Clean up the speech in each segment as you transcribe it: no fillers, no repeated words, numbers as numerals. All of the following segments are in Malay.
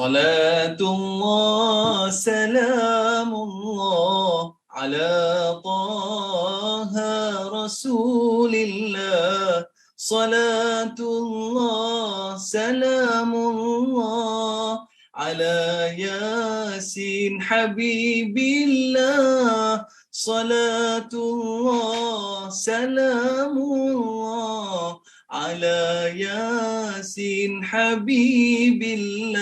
Salatullah salamullah ala taha rasulillah. Salatullah salamullah ala yasin habibillah. Salatullah salamullah ala yasin habibillah.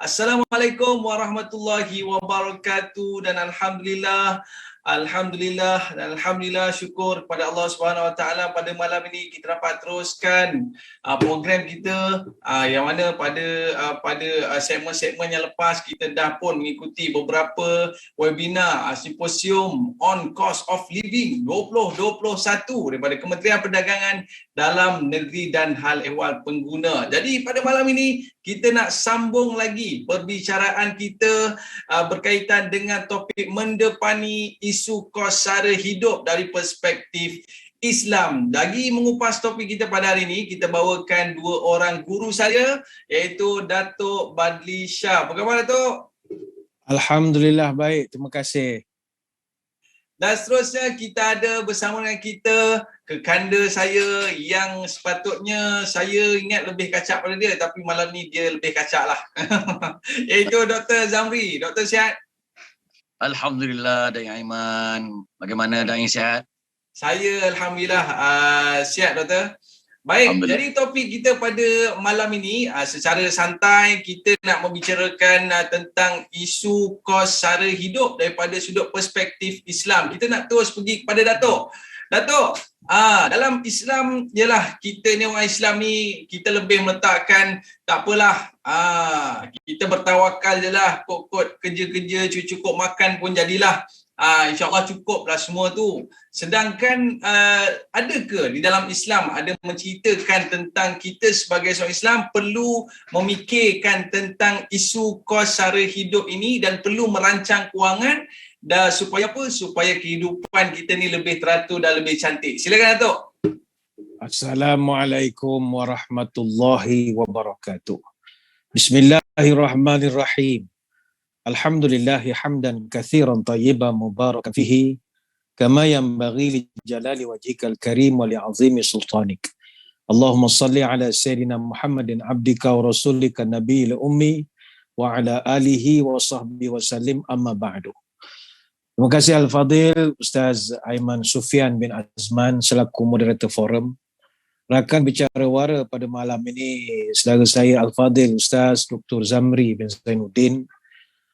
Assalamualaikum warahmatullahi wabarakatuh dan alhamdulillah dan alhamdulillah syukur kepada Allah Subhanahu Wa Taala pada malam ini kita dapat teruskan program kita yang mana pada segmen-segmen yang lepas kita dah pun mengikuti beberapa webinar simposium on cost of living 2021 daripada Kementerian Perdagangan Dalam Negeri dan Hal Ehwal Pengguna. Jadi pada malam ini kita nak sambung lagi perbicaraan kita berkaitan dengan topik mendepani isu kos sara hidup dari perspektif Islam. Lagi mengupas topik kita pada hari ini, kita bawakan dua orang guru saya, iaitu Datuk Badli Shah. Apa khabar Datuk? Alhamdulillah baik, terima kasih. Dan seterusnya kita ada bersama dengan kita kekanda saya yang sepatutnya saya ingat lebih kacak pada dia, tapi malam ni dia lebih kacak lah. Iaitu Dr. Zamri. Dr. sihat? Alhamdulillah Da'i Aiman. Bagaimana Da'i sihat? Saya Alhamdulillah sihat Doktor. Baik, jadi topik kita pada malam ini secara santai kita nak membicarakan tentang isu kos sara hidup daripada sudut perspektif Islam. Kita nak terus pergi kepada Datuk. Datuk, dalam Islam ialah kita ni orang Islam ni kita lebih meletakkan tak apalah, kita bertawakal je lah, kot-kot kerja-kerja cukup makan pun jadilah. InsyaAllah cukuplah semua tu. Sedangkan ada ke di dalam Islam ada menceritakan tentang kita sebagai seorang Islam perlu memikirkan tentang isu kos sara hidup ini dan perlu merancang kewangan dan supaya apa? Supaya kehidupan kita ni lebih teratur dan lebih cantik. Silakan Datuk. Assalamualaikum warahmatullahi wabarakatuh. Bismillahirrahmanirrahim. Alhamdulillahi hamdan kathiran tayyiban mubarakan fihi kama yanbaghi li jalali wajhikal karim wa li azimi sultanik. Allahumma salli ala sayyidina Muhammadin abdika wa rasulika nabiyil ummi wa ala alihi wa sahbihi wa sallim, amma ba'du. Terima kasih Al-Fadhil Ustaz Aiman Sufian bin Azman selaku moderator forum. Rakan bicara wara pada malam ini saudara saya Al-Fadhil Ustaz Dr. Zamri bin Zainuddin.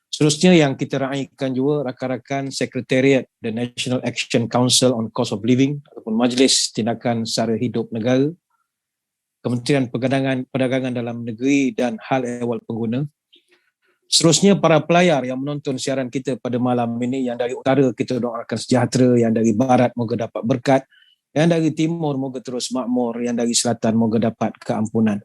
Seterusnya yang kita raikan juga rakan-rakan Sekretariat The National Action Council on Cost of Living ataupun Majlis Tindakan Sara Hidup Negara, Kementerian Perdagangan Dalam Negeri dan Hal Ehwal Pengguna. Seterusnya para pelayar yang menonton siaran kita pada malam ini, yang dari utara kita doakan sejahtera, yang dari barat moga dapat berkat, yang dari timur moga terus makmur, yang dari selatan moga dapat keampunan.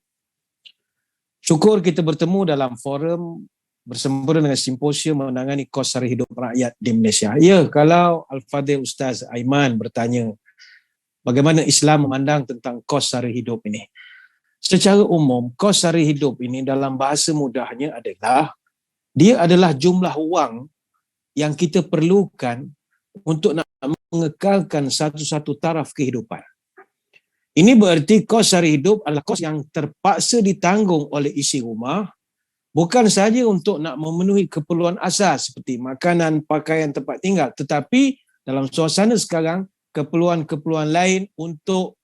Syukur kita bertemu dalam forum bersempena dengan simposium menangani kos sara hidup rakyat di Malaysia. Ya, kalau Al-Fadhil Ustaz Aiman bertanya bagaimana Islam memandang tentang kos sara hidup ini. Secara umum, kos sara hidup ini dalam bahasa mudahnya adalah dia adalah jumlah wang yang kita perlukan untuk nak mengekalkan satu-satu taraf kehidupan. Ini bererti kos sara hidup adalah kos yang terpaksa ditanggung oleh isi rumah, bukan sahaja untuk nak memenuhi keperluan asas seperti makanan, pakaian, tempat tinggal, tetapi dalam suasana sekarang, keperluan-keperluan lain untuk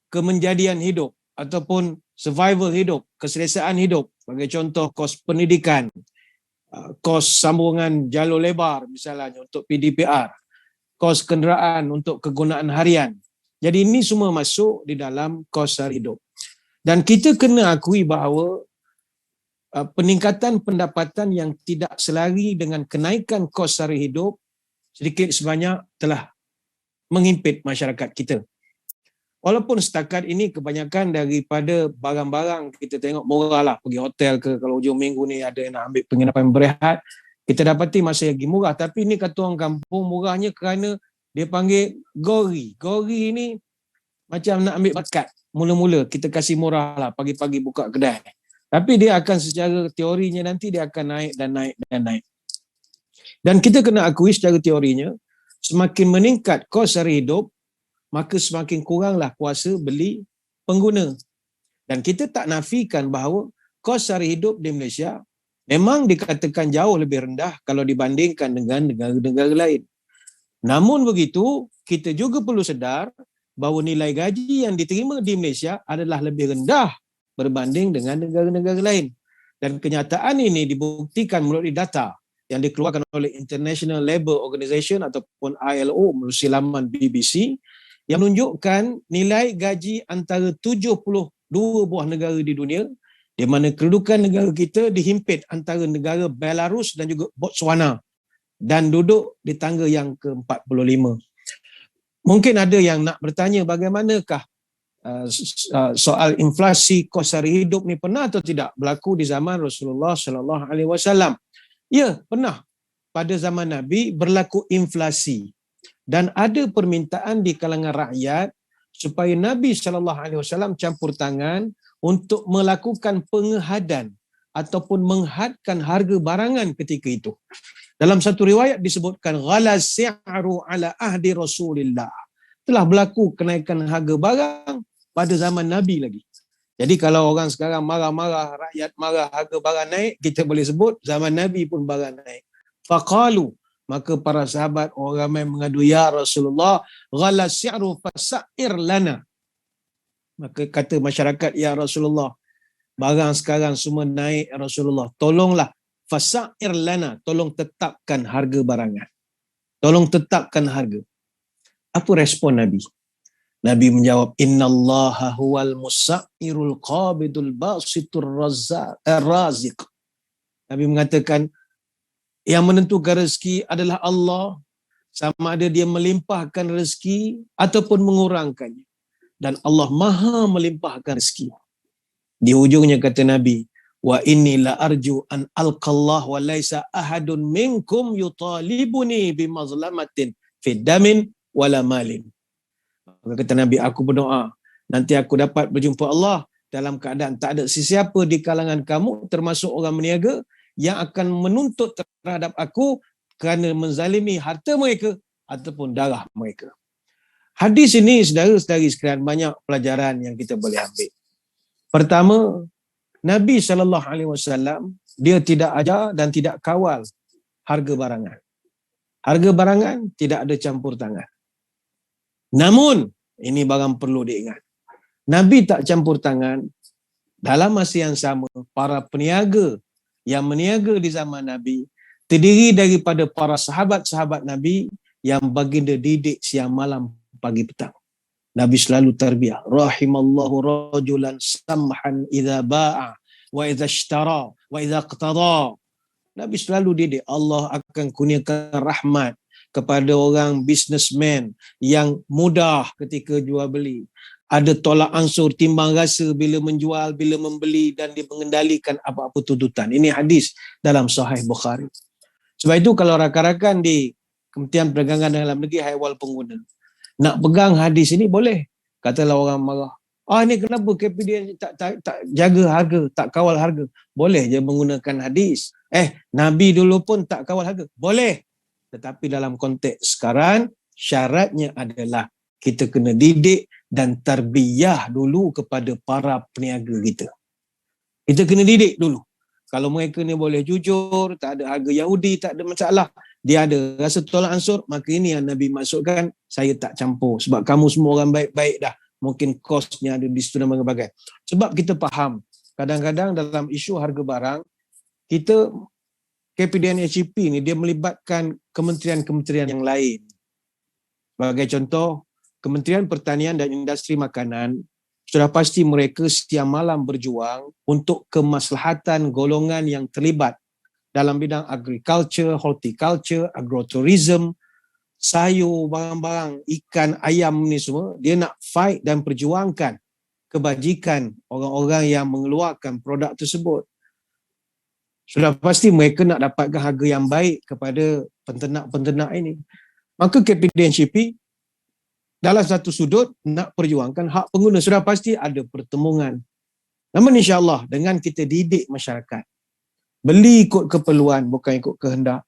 kemenjadian hidup ataupun survival hidup, keselesaan hidup. Sebagai contoh, kos pendidikan, kos sambungan jalur lebar misalnya untuk PDPR, kos kenderaan untuk kegunaan harian. Jadi ini semua masuk di dalam kos sara hidup. Dan kita kena akui bahawa peningkatan pendapatan yang tidak selari dengan kenaikan kos sara hidup sedikit sebanyak telah menghimpit masyarakat kita. Walaupun setakat ini kebanyakan daripada barang-barang kita tengok murah lah, pergi hotel ke, kalau hujung minggu ni ada nak ambil penginapan berehat, kita dapati masih lagi murah. Tapi ni kata orang kampung murahnya kerana dia panggil gori. Gori ni macam nak ambil bakat. Mula-mula kita kasih murah lah, pagi-pagi buka kedai. Tapi dia akan secara teorinya nanti dia akan naik dan naik dan naik. Dan kita kena akui secara teorinya, semakin meningkat kos sara hidup, maka semakin kuranglah kuasa beli pengguna. Dan kita tak nafikan bahawa kos sara hidup di Malaysia memang dikatakan jauh lebih rendah kalau dibandingkan dengan negara-negara lain. Namun begitu, kita juga perlu sedar bahawa nilai gaji yang diterima di Malaysia adalah lebih rendah berbanding dengan negara-negara lain. Dan kenyataan ini dibuktikan melalui data yang dikeluarkan oleh International Labour Organization ataupun ILO melalui laman BBC yang menunjukkan nilai gaji antara 72 buah negara di dunia, di mana kedudukan negara kita dihimpit antara negara Belarus dan juga Botswana dan duduk di tangga yang ke-45. Mungkin ada yang nak bertanya bagaimanakah soal inflasi kos sara hidup ni pernah atau tidak berlaku di zaman Rasulullah sallallahu alaihi wasallam? Ya, pernah. Pada zaman Nabi berlaku inflasi dan ada permintaan di kalangan rakyat supaya Nabi sallallahu alaihi wasallam campur tangan untuk melakukan pengehadan ataupun menghadkan harga barangan ketika itu. Dalam satu riwayat disebutkan ghala si'ru ala ahdi Rasulillah. Telah berlaku kenaikan harga barang pada zaman Nabi lagi. Jadi kalau orang sekarang marah-marah, rakyat marah, harga barang naik, kita boleh sebut zaman Nabi pun barang naik. Faqalu, maka para sahabat orang ramai mengadu, ya Rasulullah, ghala si'ru fasa'ir lana. Maka kata masyarakat, ya Rasulullah, barang sekarang semua naik, ya Rasulullah, tolonglah, fasa'ir lana, tolong tetapkan harga barangan. Tolong tetapkan harga. Apa respon Nabi? Nabi menjawab, innallaha huwal musa'irul qabidul basitur raziq. Nabi mengatakan, yang menentukan rezeki adalah Allah, sama ada dia melimpahkan rezeki ataupun mengurangkannya. Dan Allah maha melimpahkan rezeki. Di hujungnya kata Nabi, wa inni la arju an alqallah wa laisa ahadun minkum yutalibuni bimazlamatin fid damin wala malin. Maka kata Nabi, aku berdoa nanti aku dapat berjumpa Allah dalam keadaan tak ada sesiapa di kalangan kamu termasuk orang meniaga yang akan menuntut terhadap aku kerana menzalimi harta mereka ataupun darah mereka. Hadis ini saudara-saudari sekalian banyak pelajaran yang kita boleh ambil. Pertama, Nabi SAW dia tidak ajar dan tidak kawal harga barangan. Harga barangan tidak ada campur tangan. Namun, ini barang perlu diingat. Nabi tak campur tangan. Dalam masa yang sama, para peniaga yang meniaga di zaman Nabi terdiri daripada para sahabat-sahabat Nabi yang baginda didik siang malam pagi petang. Nabi selalu tarbiyah. Rahimallahu rajulan samhan idza ba'a wa idza ishtara wa idza iqtada. Nabi selalu didik. Allah akan kurniakan rahmat kepada orang businessman yang mudah ketika jual beli. Ada tolak ansur timbang rasa bila menjual, bila membeli dan dia mengendalikan apa-apa tuntutan. Ini hadis dalam Sahih Bukhari. Sebab itu kalau rakan-rakan di Kementerian Perdagangan Dalam Negeri Haiwal Pengguna nak pegang hadis ini boleh. Katalah orang marah. Ni kenapa KPDN tak jaga harga, tak kawal harga? Boleh je menggunakan hadis. Nabi dulu pun tak kawal harga. Boleh. Tetapi dalam konteks sekarang, syaratnya adalah kita kena didik dan tarbiyah dulu kepada para peniaga kita. Kita kena didik dulu. Kalau mereka ni boleh jujur, tak ada harga Yahudi, tak ada masalah. Dia ada rasa tolak ansur, maka ini yang Nabi maksudkan, saya tak campur. Sebab kamu semua orang baik-baik dah. Mungkin kosnya ada di situ dan berbagai. Sebab kita faham, kadang-kadang dalam isu harga barang, kita KPDN HCP ni dia melibatkan kementerian-kementerian yang lain. Sebagai contoh, Kementerian Pertanian dan Industri Makanan sudah pasti mereka siang malam berjuang untuk kemaslahatan golongan yang terlibat dalam bidang agriculture, horticulture, agrotourism, sayur, barang-barang, ikan, ayam ni semua. Dia nak fight dan perjuangkan kebajikan orang-orang yang mengeluarkan produk tersebut. Sudah pasti mereka nak dapatkan harga yang baik kepada penternak-penternak ini. Maka KPDNCP dalam satu sudut nak perjuangkan hak pengguna. Sudah pasti ada pertemuan Namun insya-Allah dengan kita didik masyarakat, beli ikut keperluan bukan ikut kehendak,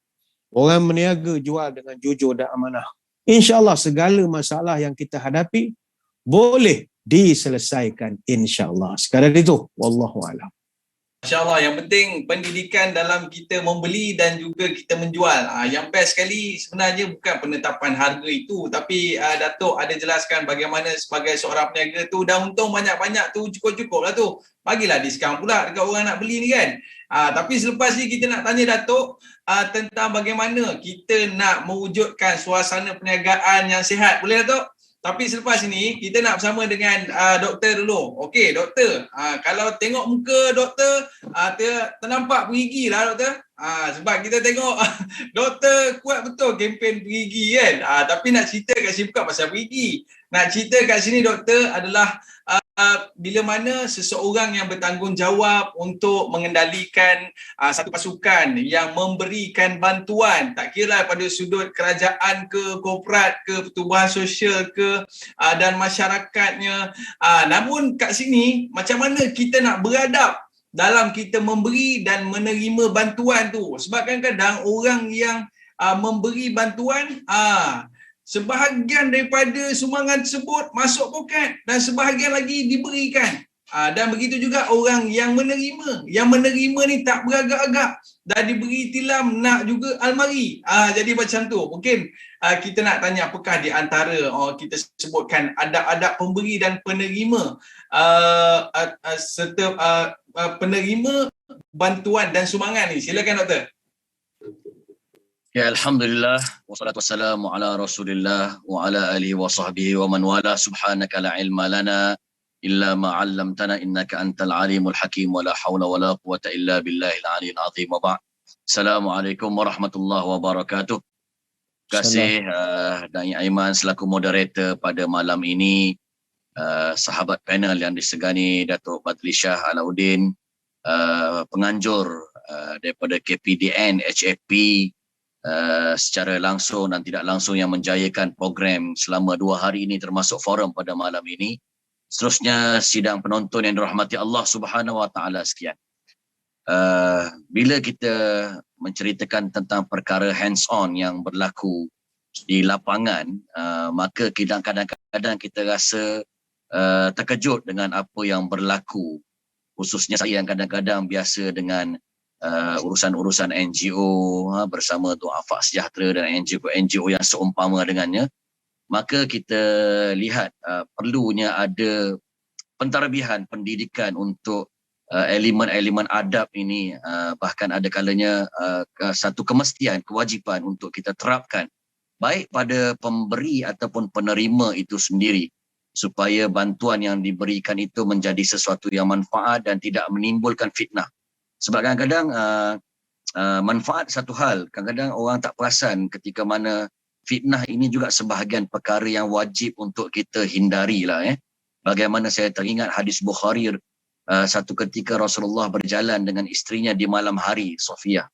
orang meniaga jual dengan jujur dan amanah, insya-Allah segala masalah yang kita hadapi boleh diselesaikan insya-Allah. Sekadar itu, wallahu a'lam. Masya-Allah, yang penting pendidikan dalam kita membeli dan juga kita menjual. Yang best sekali sebenarnya bukan penetapan harga itu, tapi Datuk ada jelaskan bagaimana sebagai seorang peniaga tu dah untung banyak-banyak tu cukup-cukup lah tu. Bagilah diskaun pula dekat orang nak beli ni kan. Tapi selepas ni kita nak tanya Datuk tentang bagaimana kita nak mewujudkan suasana perniagaan yang sihat. Boleh Datuk? Tapi selepas ini kita nak bersama dengan doktor dulu. Okey, doktor. Kalau tengok muka doktor, ternampak perigi lah doktor. Sebab kita tengok doktor kuat betul kempen perigi kan. Tapi nak cerita kat sini bukan pasal perigi. Nak cerita kat sini doktor adalah bila mana seseorang yang bertanggungjawab untuk mengendalikan satu pasukan yang memberikan bantuan, tak kira pada sudut kerajaan ke, korporat ke, pertubuhan sosial ke, dan masyarakatnya. Namun kat sini macam mana kita nak beradab dalam kita memberi dan menerima bantuan tu. Sebab kadang-kadang orang yang memberi bantuan, sebahagian daripada sumbangan tersebut masuk poket dan sebahagian lagi diberikan. Dan begitu juga orang yang menerima. Yang menerima ni tak beragak-agak. Dah diberi tilam nak juga almari. Jadi macam tu. Mungkin kita nak tanya apakah di antara kita sebutkan adab-adab pemberi dan penerima serta penerima bantuan dan sumbangan ni. Silakan doktor. Ya, alhamdulillah wassalatu wassalamu ala Rasulillah wa ala alihi wa sahbihi wa man wala. Subhanaka la ilma lana illa ma 'allamtana innaka antal alimul hakim wa la haula wa la quwwata illa billahil aliyil azim. Wa ba'd. Assalamualaikum warahmatullahi wabarakatuh. Terima kasih Dai Aiman selaku moderator pada malam ini, sahabat panel yang disegani Datuk Badli Shah Alauddin, penganjur daripada KPDN HFP, secara langsung dan tidak langsung yang menjayakan program selama 2 hari ini termasuk forum pada malam ini. Seterusnya sidang penonton yang dirahmati Allah Subhanahu Wa Taala sekalian. Bila kita menceritakan tentang perkara hands on yang berlaku di lapangan, maka kadang-kadang kita rasa terkejut dengan apa yang berlaku. Khususnya saya yang kadang-kadang biasa dengan urusan-urusan NGO bersama Du'afa Sejahtera dan NGO yang seumpama dengannya, maka kita lihat perlunya ada pentarbihan pendidikan untuk elemen-elemen adab ini, bahkan ada kalanya satu kemestian, kewajipan untuk kita terapkan baik pada pemberi ataupun penerima itu sendiri, supaya bantuan yang diberikan itu menjadi sesuatu yang manfaat dan tidak menimbulkan fitnah. Sebab kadang-kadang manfaat satu hal, kadang-kadang orang tak perasan ketika mana fitnah ini juga sebahagian perkara yang wajib untuk kita hindari lah. Bagaimana saya teringat hadis Bukhari, satu ketika Rasulullah berjalan dengan isterinya di malam hari, Sofia.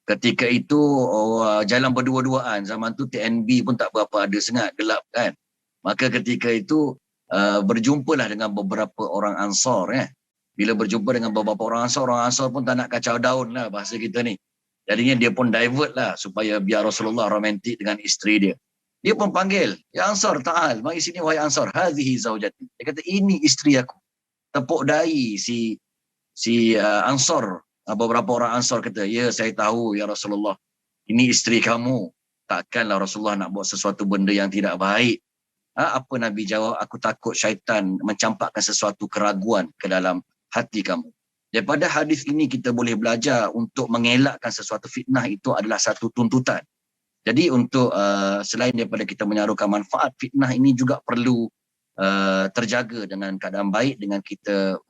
Ketika itu jalan berdua-duaan, zaman tu TNB pun tak berapa ada sangat, gelap kan. Maka ketika itu berjumpalah dengan beberapa orang Ansar. Bila berjumpa dengan beberapa orang Ansar pun tak nak kacau daun lah bahasa kita ni. Jadinya dia pun divert lah supaya biar Rasulullah romantik dengan isteri dia. Dia pun panggil, ya Ansar, ta'al, mari sini wahai Ansar, hadhihi zaujati. Dia kata, ini isteri aku. Tepuk dahi si Ansar, beberapa orang Ansar kata, ya saya tahu ya Rasulullah, ini isteri kamu. Takkanlah Rasulullah nak buat sesuatu benda yang tidak baik. Apa Nabi jawab? Aku takut syaitan mencampakkan sesuatu keraguan ke dalam hati kamu. Daripada hadis ini kita boleh belajar untuk mengelakkan sesuatu fitnah, itu adalah satu tuntutan. Jadi untuk selain daripada kita menyarukan manfaat, fitnah ini juga perlu terjaga dengan keadaan baik dengan kita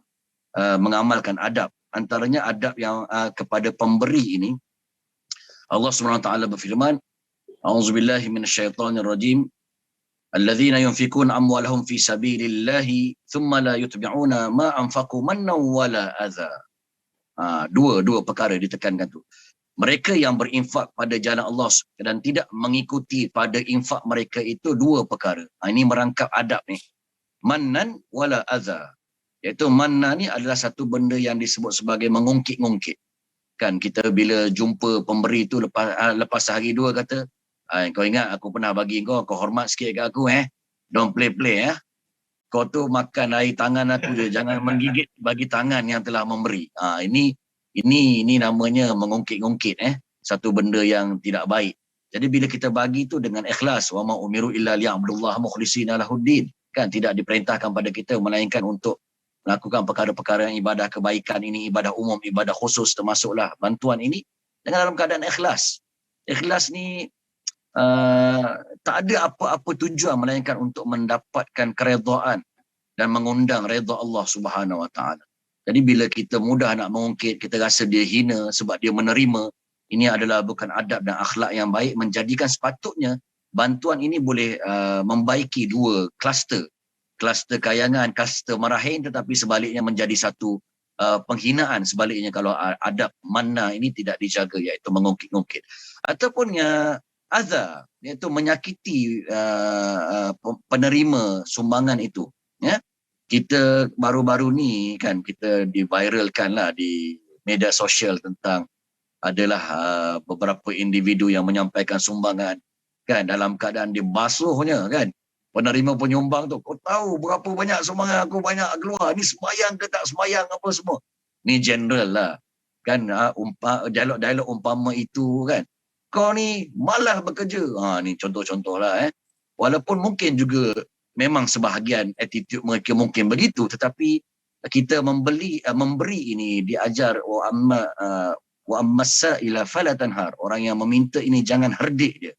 mengamalkan adab. Antaranya adab yang kepada pemberi ini, Allah SWT berfirman, A'udzubillahi minasyaitonirrajim. Alladzina yunfikuna amwalahum fi sabilillahi thumma la yutbi'una ma anfaqu mannan wala adza. Dua perkara ditekankan tu. Mereka yang berinfak pada jalan Allah dan tidak mengikuti pada infak mereka itu dua perkara. Ini merangkap adab ni. Mannan wala adza. Iaitu manna ni adalah satu benda yang disebut sebagai mengungkit-ungkit. Kan kita bila jumpa pemberi tu lepas sehari dua kata, kau ingat aku pernah bagi kau hormat sikit kat aku Don't play-play Kau tu makan air tangan aku je, jangan menggigit bagi tangan yang telah memberi. Ini namanya mengungkit-ungkit satu benda yang tidak baik. Jadi bila kita bagi tu dengan ikhlas, wa ma umiru illa liya'budullaha mukhlishina lahuddin, kan tidak diperintahkan pada kita melainkan untuk melakukan perkara-perkara yang ibadah kebaikan ini, ibadah umum, ibadah khusus, termasuklah bantuan ini dengan dalam keadaan ikhlas. Ikhlas ni tak ada apa-apa tujuan melainkan untuk mendapatkan keredaan dan mengundang redha Allah Subhanahu Wa Taala. Jadi bila kita mudah nak mengungkit, kita rasa dia hina sebab dia menerima, ini adalah bukan adab dan akhlak yang baik, menjadikan sepatutnya bantuan ini boleh membaiki dua kluster kayangan, kluster marahin, tetapi sebaliknya menjadi satu penghinaan sebaliknya kalau adab manna ini tidak dijaga, iaitu mengungkit-ungkit. Ataupun adha, iaitu menyakiti penerima sumbangan itu. Kita baru-baru ni kan kita diviralkan lah di media sosial tentang adalah beberapa individu yang menyampaikan sumbangan kan dalam keadaan dia basuhnya kan. Penerima penyumbang tu, kau tahu berapa banyak sumbangan aku banyak keluar, ni sembayang ke tak sembayang apa semua. Ni general lah kan, dialog-dialog umpama itu kan. Kau ni malas bekerja. Ni contoh-contoh lah Walaupun mungkin juga memang sebahagian attitude mereka mungkin begitu, tetapi kita memberi ini diajar wa ammasa ila fala tanhar. Orang yang meminta ini jangan herdik dia.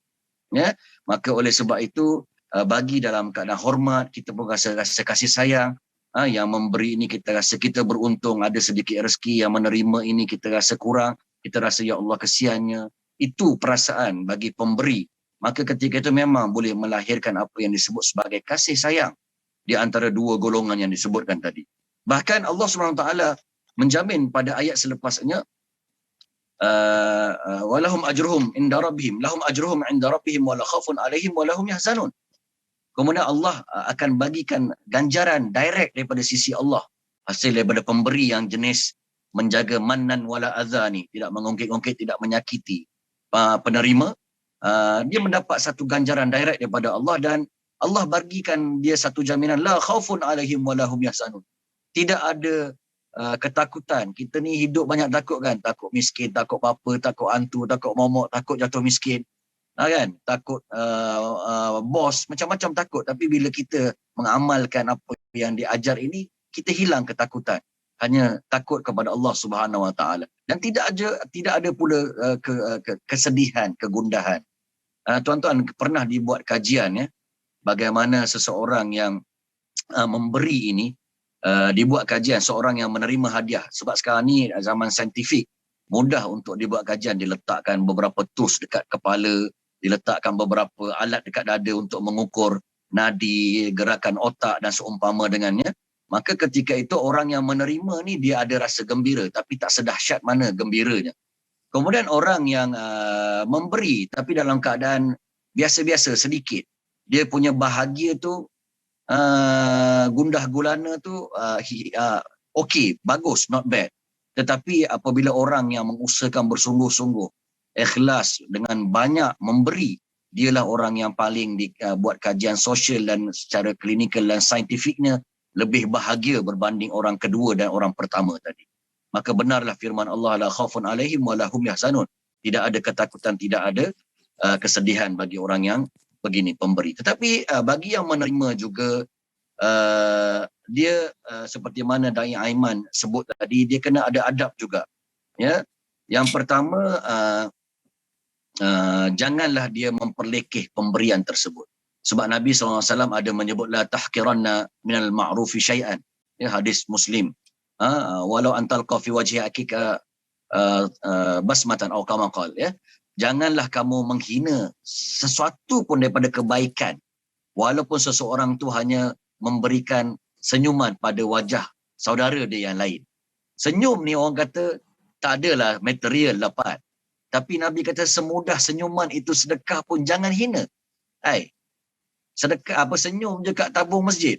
Maka oleh sebab itu bagi dalam keadaan hormat, kita pun rasa kasih sayang. Yang memberi ini kita rasa kita beruntung, ada sedikit rezeki. Yang menerima ini kita rasa kurang, kita rasa ya Allah kesiannya. Itu perasaan bagi pemberi. Maka ketika itu memang boleh melahirkan apa yang disebut sebagai kasih sayang di antara dua golongan yang disebutkan tadi. Bahkan Allah SWT menjamin pada ayat selepasnya, walahum ajruhum inda rabbihim, lahum ajruhum inda rabbihim wala khaufun alaihim walahum yahzanun. Kemudian Allah akan bagikan ganjaran direct daripada sisi Allah hasil daripada pemberi yang jenis menjaga mannan wala adha ni, tidak mengungkit-ungkit, tidak menyakiti penerima. Dia mendapat satu ganjaran direct daripada Allah, dan Allah bagikan dia satu jaminan, la khaufun alaihim walahum yahzanun. Tidak ada ketakutan. Kita ni hidup banyak takut kan, takut miskin, takut apa, takut hantu, takut momok, takut jatuh miskin, kan, takut bos, macam-macam takut. Tapi bila kita mengamalkan apa yang diajar ini, kita hilang ketakutan, hanya takut kepada Allah Subhanahu Wa Taala, dan tidak ada pula kesedihan, kegundahan. Tuan-tuan, pernah dibuat kajian bagaimana seseorang yang memberi ini, dibuat kajian seorang yang menerima hadiah. Sebab sekarang ni zaman saintifik, mudah untuk dibuat kajian, diletakkan beberapa tools dekat kepala, diletakkan beberapa alat dekat dada untuk mengukur nadi, gerakan otak dan seumpama dengannya. Maka ketika itu orang yang menerima ni dia ada rasa gembira, tapi tak sedahsyat mana gembiranya. Kemudian orang yang memberi tapi dalam keadaan biasa-biasa sedikit, dia punya bahagia tu gundah gulana tu okey, bagus, not bad. Tetapi apabila orang yang mengusahakan bersungguh-sungguh, ikhlas dengan banyak memberi, dialah orang yang paling buat kajian sosial dan secara klinikal dan saintifiknya lebih bahagia berbanding orang kedua dan orang pertama tadi. Maka benarlah firman Allah, la khaufun alaihim wa lahum yahzanun. Tidak ada ketakutan, tidak ada kesedihan bagi orang yang begini pemberi. Tetapi bagi yang menerima juga, dia seperti mana Dai Aiman sebut tadi, dia kena ada adab juga. Yang pertama, janganlah dia memperlekeh pemberian tersebut. Sebab Nabi SAW ada menyebut la tahqiranna minal ma'rufi syai'an. Hadis Muslim. Walau antalqa fi wajhi akika basmatan atau kama qala, janganlah kamu menghina sesuatu pun daripada kebaikan walaupun seseorang tu hanya memberikan senyuman pada wajah saudara dia yang lain. Senyum ni orang kata tak adalah material dapat, tapi Nabi kata semudah senyuman itu sedekah pun jangan hina. Sedekah apa, senyum je kat tabung masjid.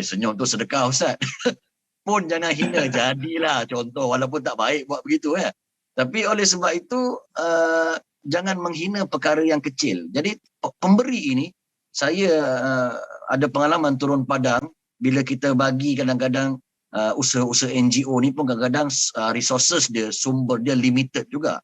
Senyum tu sedekah ustaz. pun jangan hina. Jadilah contoh, walaupun tak baik buat begitu ya. Tapi oleh sebab itu jangan menghina perkara yang kecil. Jadi pemberi ini, saya ada pengalaman turun padang bila kita bagi kadang-kadang usaha-usaha NGO ni pun kadang-kadang resources dia, sumber dia limited juga.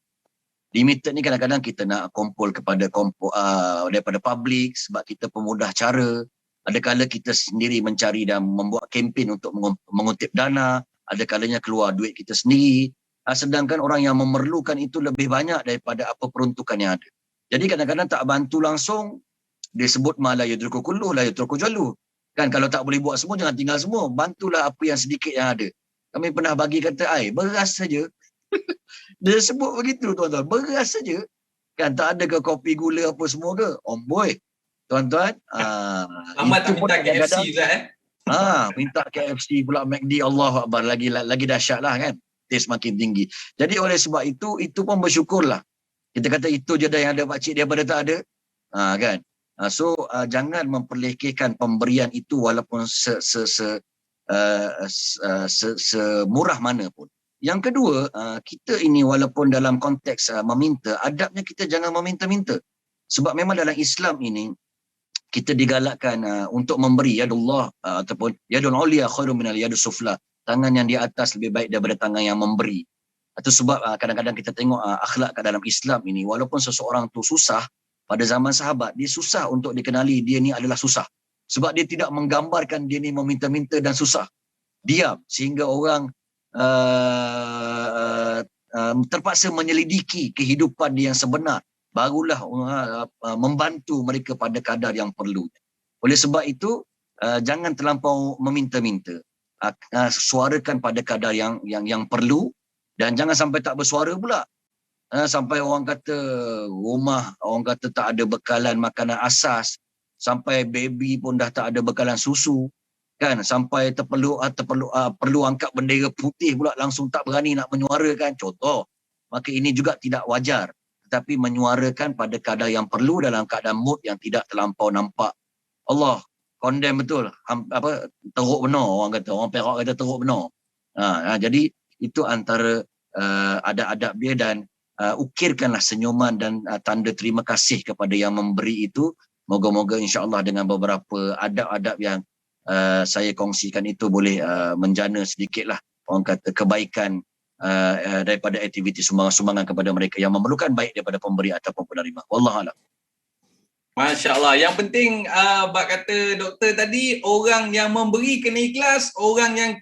Limited ni kadang-kadang kita nak kumpul daripada public sebab kita pemudah cara. Ada kala kita sendiri mencari dan membuat kempen untuk mengutip dana. Ada kalanya keluar duit kita sendiri. Sedangkan orang yang memerlukan itu lebih banyak daripada apa peruntukan yang ada. Jadi kadang-kadang tak bantu langsung, dia sebut ma la yudriku kullu la yudriku jallu. Kan kalau tak boleh buat semua, jangan tinggal semua. Bantulah apa yang sedikit yang ada. Kami pernah bagi kata air, beras saja. Dia sebut begitu tuan-tuan, beras saja. Kan tak ada ke kopi gula apa semua ke? Boy. Tuan-tuan, Amat tak minta KFC Ustaz minta KFC pula, McD, Allah Akbar, lagi dahsyat lah kan. Taste makin tinggi. Jadi oleh sebab itu pun bersyukurlah. Kita kata itu je dah yang ada pakcik daripada tak ada. Kan. So jangan memperlekehkan pemberian itu walaupun semurah mana pun. Yang kedua, kita ini walaupun dalam konteks meminta, adabnya kita jangan meminta-minta. Sebab memang dalam Islam ini kita digalakkan untuk memberi yadullah ataupun yadul ulia khairum minal yadus sufla. Tangan yang di atas lebih baik daripada tangan yang memberi. Itu sebab kadang-kadang kita tengok akhlak kat dalam Islam ini, walaupun seseorang tu susah, pada zaman sahabat, dia susah untuk dikenali dia ni adalah susah. Sebab dia tidak menggambarkan dia ni meminta-minta dan susah. Diam, sehingga orang terpaksa menyelidiki kehidupan dia yang sebenar. Barulah membantu mereka pada kadar yang perlu. Oleh sebab itu, jangan terlampau meminta-minta. Suarakan pada kadar yang perlu, dan jangan sampai tak bersuara pula. Sampai orang kata rumah, orang kata tak ada bekalan makanan asas, sampai baby pun dah tak ada bekalan susu, kan, sampai perlu angkat bendera putih pula langsung tak berani nak menyuarakan, contoh. Maka ini juga tidak wajar, tetapi menyuarakan pada kadar yang perlu dalam keadaan mood yang tidak terlampau nampak. Allah condemn betul, teruk benar orang kata, orang Perak kata teruk benar. Jadi itu antara adab-adab dia, dan ukirkanlah senyuman dan tanda terima kasih kepada yang memberi itu. Moga-moga insya-Allah dengan beberapa adab-adab yang saya kongsikan itu boleh menjana sedikitlah orang kata kebaikan daripada aktiviti sumbangan kepada mereka yang memerlukan, baik daripada pemberi ataupun penerima. Wallahualam. Masya-Allah. Yang penting bab kata doktor tadi, orang yang memberi kena ikhlas, orang yang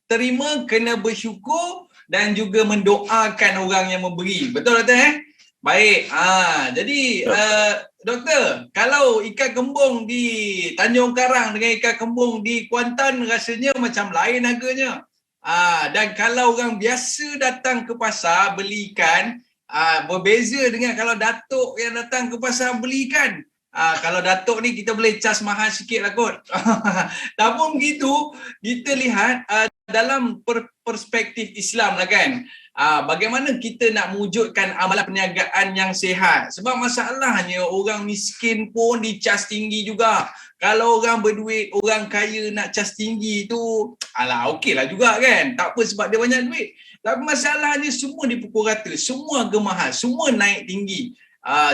terima kena bersyukur dan juga mendoakan orang yang memberi. Betul doktor Baik. Jadi doktor, kalau ikan kembung di Tanjung Karang dengan ikan kembung di Kuantan rasanya macam lain harganya. Dan kalau orang biasa datang ke pasar beli ikan, berbeza dengan kalau datuk yang datang ke pasar beli ikan. Kalau datuk ni kita boleh cas mahal sikit lah kot. Namun begitu, kita lihat dalam perspektif Islam lah kan. Bagaimana kita nak mewujudkan amalan perniagaan yang sihat. Sebab masalahnya orang miskin pun dicas tinggi juga. Kalau orang berduit, orang kaya nak cas tinggi tu, okey lah juga kan. Tak apa sebab dia banyak duit. Tapi masalahnya semua dipukul rata, semua harga mahal, semua naik tinggi.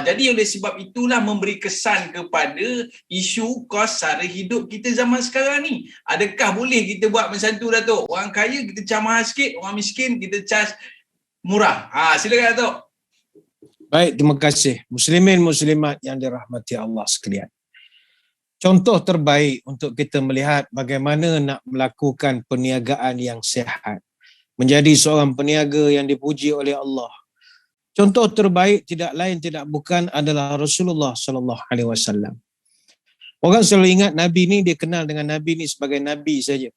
Jadi oleh sebab itulah memberi kesan kepada isu kos sara hidup kita zaman sekarang ni. Adakah boleh kita buat macam tu Datuk? Orang kaya kita cas mahal sikit, orang miskin kita cas murah. Silakan Datuk. Baik, terima kasih. Muslimin muslimat yang dirahmati Allah sekalian. Contoh terbaik untuk kita melihat bagaimana nak melakukan perniagaan yang sihat. Menjadi seorang peniaga yang dipuji oleh Allah. Contoh terbaik tidak lain tidak bukan adalah Rasulullah sallallahu alaihi wasallam. Orang selalu ingat Nabi ni, dia kenal dengan Nabi ni sebagai Nabi saja.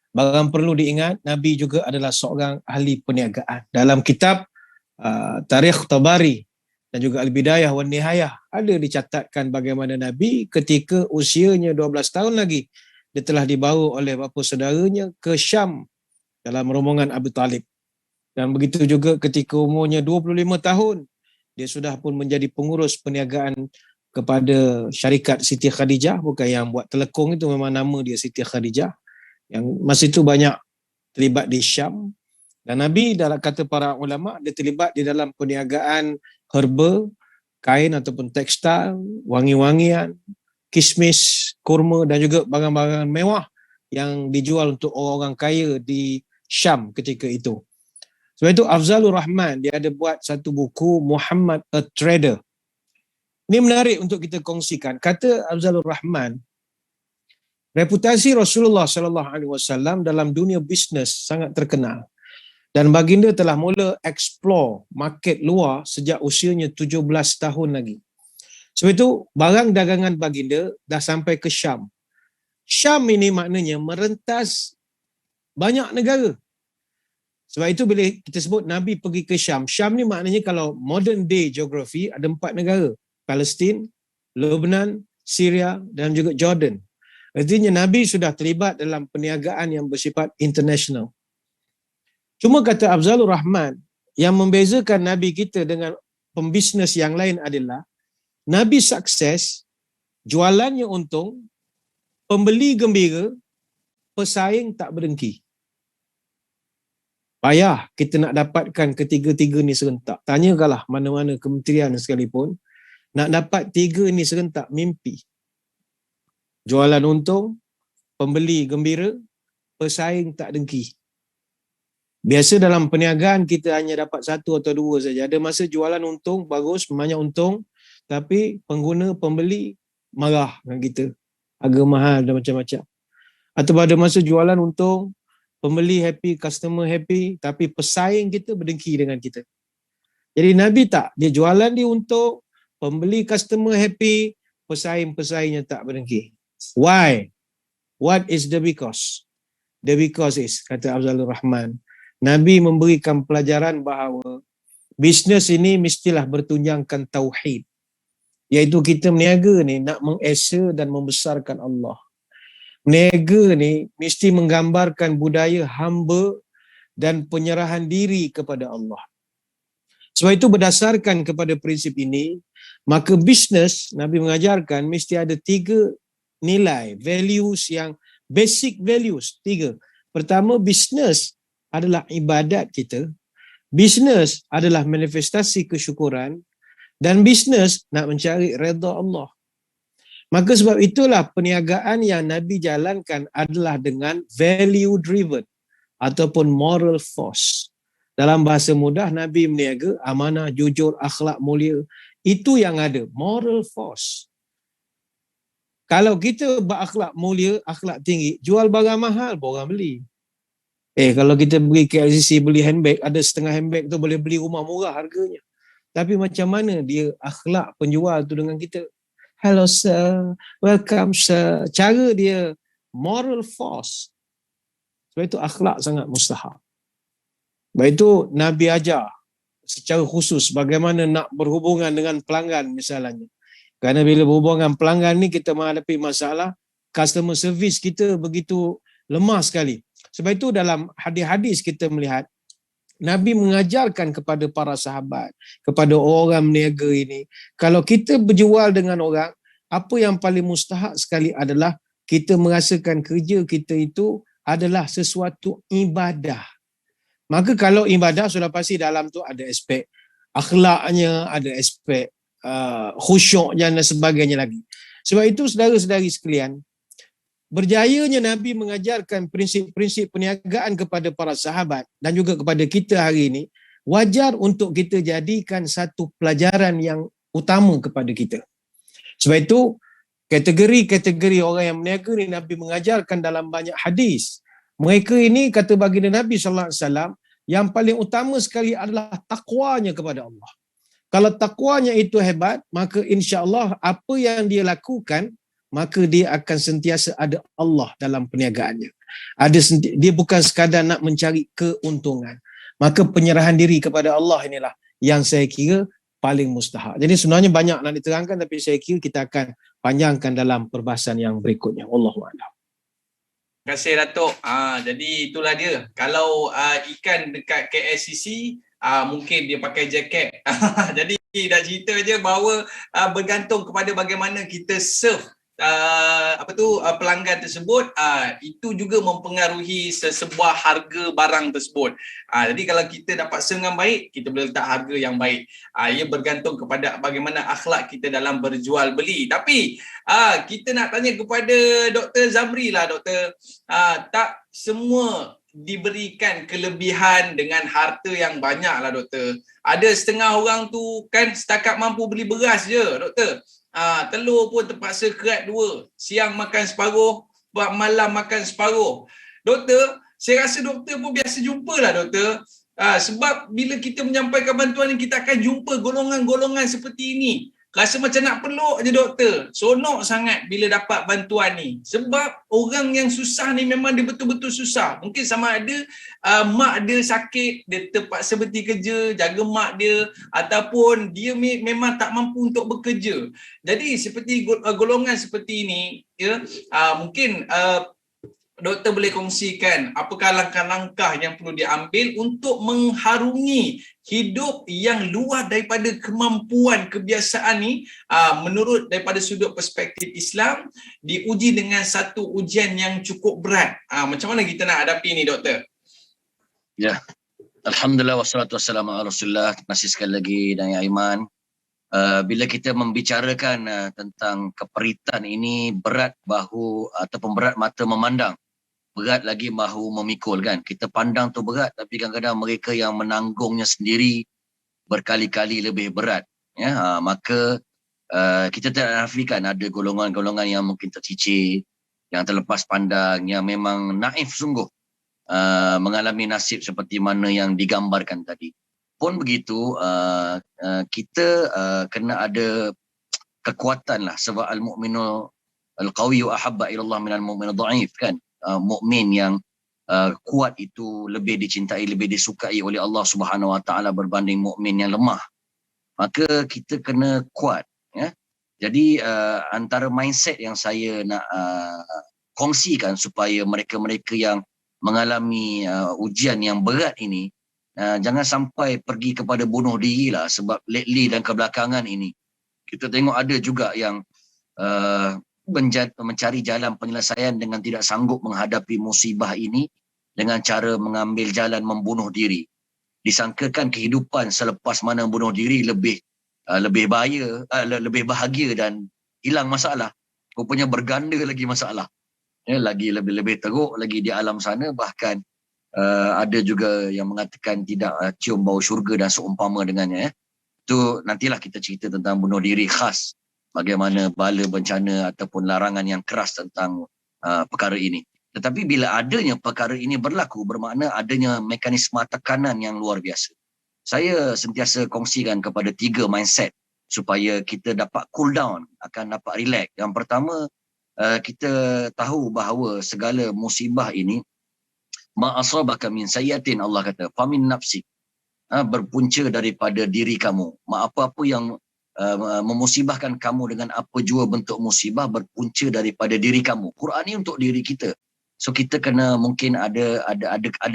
Barang perlu diingat, Nabi juga adalah seorang ahli perniagaan. Dalam kitab Tarikh Tabari dan juga Al-Bidayah wan Nihayah ada dicatatkan bagaimana Nabi ketika usianya 12 tahun lagi, dia telah dibawa oleh bapa saudaranya ke Syam dalam rombongan Abu Talib. Dan begitu juga ketika umurnya 25 tahun, dia sudah pun menjadi pengurus perniagaan kepada syarikat Siti Khadijah, bukan yang buat telekong itu, memang nama dia Siti Khadijah. Yang masa itu banyak terlibat di Syam. Dan Nabi, dalam kata para ulama, dia terlibat di dalam perniagaan herba, kain ataupun tekstil, wangi-wangian, kismis, kurma dan juga barang-barang mewah yang dijual untuk orang-orang kaya di Syam ketika itu. Sebab itu Afzalur Rahman, dia ada buat satu buku Muhammad a Trader. Ini menarik untuk kita kongsikan. Kata Afzalur Rahman, reputasi Rasulullah SAW dalam dunia bisnes sangat terkenal. Dan baginda telah mula explore market luar sejak usianya 17 tahun lagi. Sebab itu barang dagangan baginda dah sampai ke Syam. Syam ini maknanya merentas banyak negara. Sebab itu bila kita sebut Nabi pergi ke Syam, Syam ni maknanya kalau modern day geography ada 4 negara. Palestin, Lebanon, Syria dan juga Jordan. Artinya Nabi sudah terlibat dalam perniagaan yang bersifat international. Cuma kata Afzalur Rahman, yang membezakan Nabi kita dengan pembisnes yang lain adalah Nabi sukses, jualannya untung, pembeli gembira, pesaing tak berdengki. Payah kita nak dapatkan ketiga-tiga ni serentak. Tanyakanlah mana-mana kementerian sekalipun, nak dapat 3 ni serentak mimpi. Jualan untung, pembeli gembira, pesaing tak dengki. Biasa dalam perniagaan kita hanya dapat 1 atau 2 saja. Ada masa jualan untung, bagus, banyak untung, tapi pengguna, pembeli marah dengan kita. Harga mahal dan macam-macam. Atau ada masa jualan untung, pembeli happy, customer happy, tapi pesaing kita berdengki dengan kita. Jadi Nabi tak, dia jualan dia untung, pembeli customer happy, pesaing-pesaingnya tak berdengki. Why? What is the because? The because is, kata Afzalur Rahman, Nabi memberikan pelajaran bahawa bisnes ini mestilah bertunjangkan tauhid. Iaitu kita meniaga ni nak mengesa dan membesarkan Allah. Meniaga ni mesti menggambarkan budaya hamba dan penyerahan diri kepada Allah. Sebab itu berdasarkan kepada prinsip ini, maka bisnes Nabi mengajarkan mesti ada 3 nilai, values yang basic values, 3. Pertama, bisnes adalah ibadat kita. Bisnes adalah manifestasi kesyukuran dan bisnes nak mencari redha Allah. Maka sebab itulah perniagaan yang Nabi jalankan adalah dengan value driven ataupun moral force. Dalam bahasa mudah, Nabi meniaga amanah, jujur, akhlak mulia. Itu yang ada, moral force. Kalau kita berakhlak mulia, akhlak tinggi, jual barang mahal, orang beli. Kalau kita pergi KLCC beli handbag, ada setengah handbag tu boleh beli rumah murah harganya. Tapi macam mana dia akhlak penjual tu dengan kita? Hello sir, welcome sir. Cara dia moral force. Sebab itu akhlak sangat mustahab. Sebab itu Nabi ajar secara khusus bagaimana nak berhubungan dengan pelanggan misalnya. Kerana bila berhubungan pelanggan ni kita menghadapi masalah, customer service kita begitu lemah sekali. Sebab itu dalam hadis-hadis kita melihat Nabi mengajarkan kepada para sahabat, kepada orang meniaga ini, kalau kita berjual dengan orang, apa yang paling mustahak sekali adalah kita merasakan kerja kita itu adalah sesuatu ibadah. Maka kalau ibadah sudah pasti dalam tu ada aspek akhlaknya, ada aspek khusyuknya dan sebagainya lagi. Sebab itu saudara-saudari sekalian, berjayanya Nabi mengajarkan prinsip-prinsip perniagaan kepada para sahabat dan juga kepada kita hari ini, wajar untuk kita jadikan satu pelajaran yang utama kepada kita. Sebab itu, kategori-kategori orang yang meniaga ni Nabi mengajarkan dalam banyak hadis. Mereka ini, kata baginda Nabi SAW, yang paling utama sekali adalah takwanya kepada Allah. Kalau takwanya itu hebat, maka insya-Allah apa yang dia lakukan, maka dia akan sentiasa ada Allah dalam perniagaannya. Dia bukan sekadar nak mencari keuntungan. Maka penyerahan diri kepada Allah inilah yang saya kira paling mustahak. Jadi sebenarnya banyak nak diterangkan, tapi saya kira kita akan panjangkan dalam perbahasan yang berikutnya. Wallahualam. Terima kasih Datuk. Jadi itulah dia. Kalau ikan dekat KLCC, mungkin dia pakai jaket. Jadi dah cerita je bahawa bergantung kepada bagaimana kita serve pelanggan tersebut, itu juga mempengaruhi sebuah harga barang tersebut. Jadi kalau kita dapat sale dengan baik, kita boleh letak harga yang baik. Ia bergantung kepada bagaimana akhlak kita dalam berjual beli. Tapi kita nak tanya kepada Dr. Zamri lah, Doktor. Tak semua diberikan kelebihan dengan harta yang banyak lah, Doktor. Ada setengah orang tu kan setakat mampu beli beras je, Doktor. Telur pun terpaksa kerat 2. Siang makan separuh, malam makan separuh. Doktor, saya rasa doktor pun biasa jumpa lah, Doktor. Sebab bila kita menyampaikan bantuan ni, kita akan jumpa golongan-golongan seperti ini. Rasa macam nak peluk je, Doktor. Sonok sangat bila dapat bantuan ni. Sebab orang yang susah ni memang dia betul-betul susah. Mungkin sama ada mak dia sakit, dia terpaksa berhenti kerja, jaga mak dia, ataupun dia memang tak mampu untuk bekerja. Jadi seperti golongan seperti ini, ya, mungkin Doktor boleh kongsikan apakah langkah-langkah yang perlu diambil untuk mengharungi hidup yang luar daripada kemampuan kebiasaan ni, menurut daripada sudut perspektif Islam, diuji dengan satu ujian yang cukup berat. Macam mana kita nak hadapi ni, Doktor? Ya, Alhamdulillah wassalatu wassalamu ala Rasulullah. Terima kasih sekali lagi dan ya Aiman. Bila kita membicarakan tentang keperitan ini, berat bahu ataupun berat mata memandang, berat lagi bahu memikul kan. Kita pandang tu berat, tapi kadang-kadang mereka yang menanggungnya sendiri berkali-kali lebih berat. Ya, maka kita tidak nafikan ada golongan-golongan yang mungkin tercicir, yang terlepas pandang, yang memang naif sungguh, mengalami nasib seperti mana yang digambarkan tadi. Pun begitu, kita kena ada kekuatan lah, sebab al-mu'minu al-qawiyyu ahabba ilallah minal mu'min al-dha'if kan. Mukmin yang kuat itu lebih dicintai, lebih disukai oleh Allah Subhanahu Wa Taala berbanding mukmin yang lemah. Maka kita kena kuat, ya. Jadi antara mindset yang saya nak kongsikan supaya mereka-mereka yang mengalami ujian yang berat ini jangan sampai pergi kepada bunuh diri lah, sebab lately dan kebelakangan ini kita tengok ada juga yang mencari jalan penyelesaian dengan tidak sanggup menghadapi musibah ini dengan cara mengambil jalan membunuh diri. Disangkakan kehidupan selepas mana bunuh diri lebih bahagia dan hilang masalah. Rupanya berganda lagi masalah. Ya, lagi lebih teruk lagi di alam sana. Bahkan ada juga yang mengatakan tidak cium bau syurga dan seumpama dengannya. Itu nantilah kita cerita tentang bunuh diri khas. Bagaimana bala bencana ataupun larangan yang keras tentang perkara ini. Tetapi bila adanya perkara ini berlaku, bermakna adanya mekanisme tekanan yang luar biasa. Saya sentiasa kongsikan kepada 3 mindset supaya kita dapat cool down, akan dapat relax. Yang pertama, kita tahu bahawa segala musibah ini, ma'asabaka min sayyatin, Allah kata, famin nafsik, berpunca daripada diri kamu. Apa-apa yang memusibahkan kamu dengan apa jua bentuk musibah berpunca daripada diri kamu. Quran ni untuk diri kita. So kita kena mungkin ada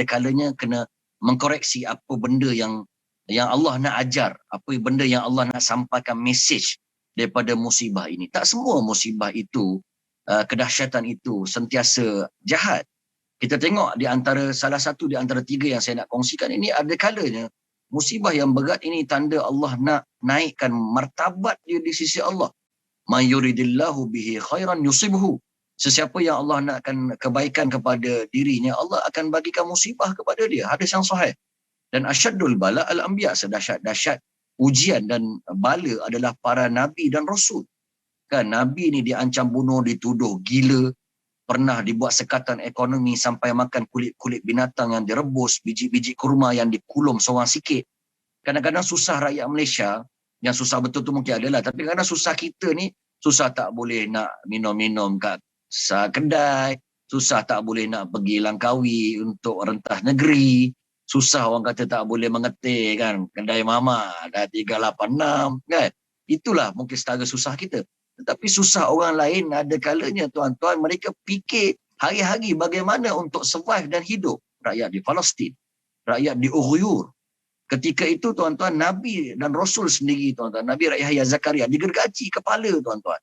kalanya kena mengkoreksi apa benda yang Allah nak ajar, apa benda yang Allah nak sampaikan message daripada musibah ini. Tak semua musibah itu, kedahsyatan itu sentiasa jahat. Kita tengok di antara salah satu di antara 3 yang saya nak kongsikan ini, ada kalanya musibah yang berat ini tanda Allah nak naikkan martabat dia di sisi Allah. Man yuridillahu bihi khairan yusibhu. Sesiapa yang Allah nakkan kebaikan kepada dirinya, Allah akan bagikan musibah kepada dia. Hadis yang sahih. Dan asyaddul bala al-anbiya, sedahsyat-dahsyat ujian dan bala adalah para nabi dan rasul. Kan nabi ni diancam bunuh, dituduh gila, pernah dibuat sekatan ekonomi sampai makan kulit-kulit binatang yang direbus, biji-biji kurma yang dikulum seorang sikit. Kadang-kadang susah rakyat Malaysia, yang susah betul tu mungkin adalah, tapi kadang susah kita ni, susah tak boleh nak minum-minum kat kedai, susah tak boleh nak pergi Langkawi untuk rentas negeri, susah orang kata tak boleh mengetik kan, kedai mama dah 386 kan. Itulah mungkin setara susah kita. Tetapi susah orang lain ada kalanya tuan-tuan, mereka fikir hari-hari bagaimana untuk survive dan hidup. Rakyat di Palestin, rakyat di Uyghur. Ketika itu tuan-tuan, Nabi dan Rasul sendiri tuan-tuan, Nabi Yahya Zakaria digergaji kepala tuan-tuan.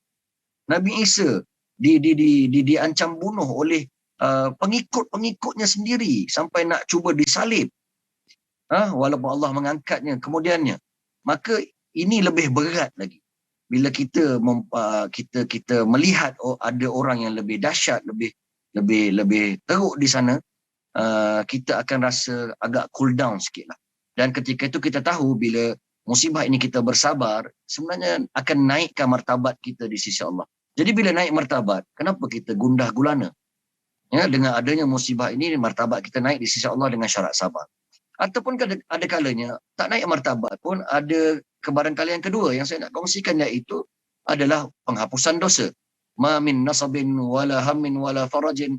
Nabi Isa diancam bunuh oleh pengikut-pengikutnya sendiri sampai nak cuba disalib. Walaupun Allah mengangkatnya kemudiannya. Maka ini lebih berat lagi. Bila kita kita melihat ada orang yang lebih dahsyat, lebih teruk di sana, kita akan rasa agak cool down sikitlah. Dan ketika itu kita tahu bila musibah ini kita bersabar, sebenarnya akan naikkan martabat kita di sisi Allah. Jadi bila naik martabat, kenapa kita gundah gulana? Ya, dengan adanya musibah ini, martabat kita naik di sisi Allah dengan syarat sabar. Ataupun ada kalanya tak naik martabat pun ada kebarangkalian kedua yang saya nak kongsikan, iaitu adalah penghapusan dosa. Ma min nasabin wala hammin wala farajin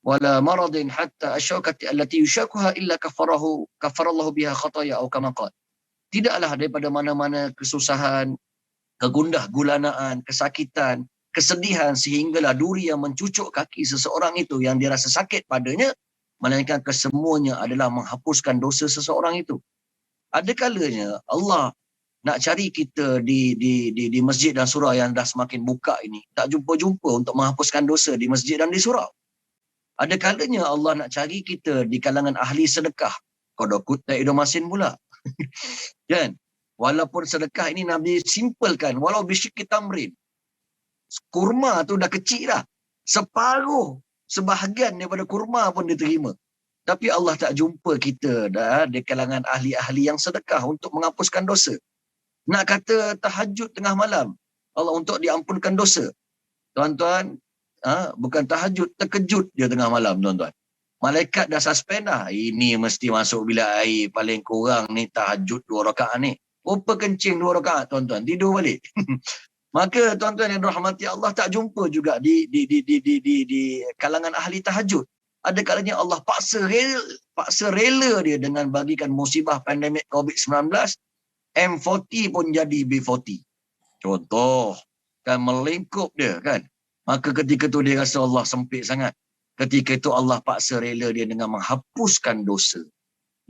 wala maradin hatta asyakati allati yushakuha illa kafarallahu biha khataya atau kama qala. Tidaklah daripada mana-mana kesusahan, kegundah gulanaan, kesakitan, kesedihan sehinggalah duri yang mencucuk kaki seseorang itu yang dia rasa sakit padanya, melainkan kesemuanya adalah menghapuskan dosa seseorang itu. Ada kalanya Allah nak cari kita di masjid dan surau yang dah semakin buka ini, tak jumpa-jumpa untuk menghapuskan dosa di masjid dan di surau. Ada kalanya Allah nak cari kita di kalangan ahli sedekah. Kodokut tak hidup masin pula. Kan? Walaupun sedekah ini Nabi simpelkan, walau bisyikki tamrin. Kurma tu dah kecil dah. Separuh, sebahagian daripada kurma pun diterima. Tapi Allah tak jumpa kita dah di kalangan ahli-ahli yang sedekah untuk menghapuskan dosa. Nak kata tahajud tengah malam, Allah untuk diampunkan dosa. Tuan-tuan, bukan tahajud, terkejut dia tengah malam, tuan-tuan. Malaikat dah suspend dah. Ini mesti masuk bilik air paling kurang ni tahajud 2 rakaat ni. Rupa kencing 2 rakaat, tuan-tuan. Tidur balik. Maka tuan-tuan yang dirahmati Allah, tak jumpa juga di kalangan ahli tahajud. Ada kalanya Allah paksa rela dia dengan bagikan musibah pandemik COVID-19, M40 pun jadi B40. Contoh, kan melingkup dia kan. Maka ketika tu dia rasa Allah sempit sangat. Ketika itu Allah paksa rela dia dengan menghapuskan dosa.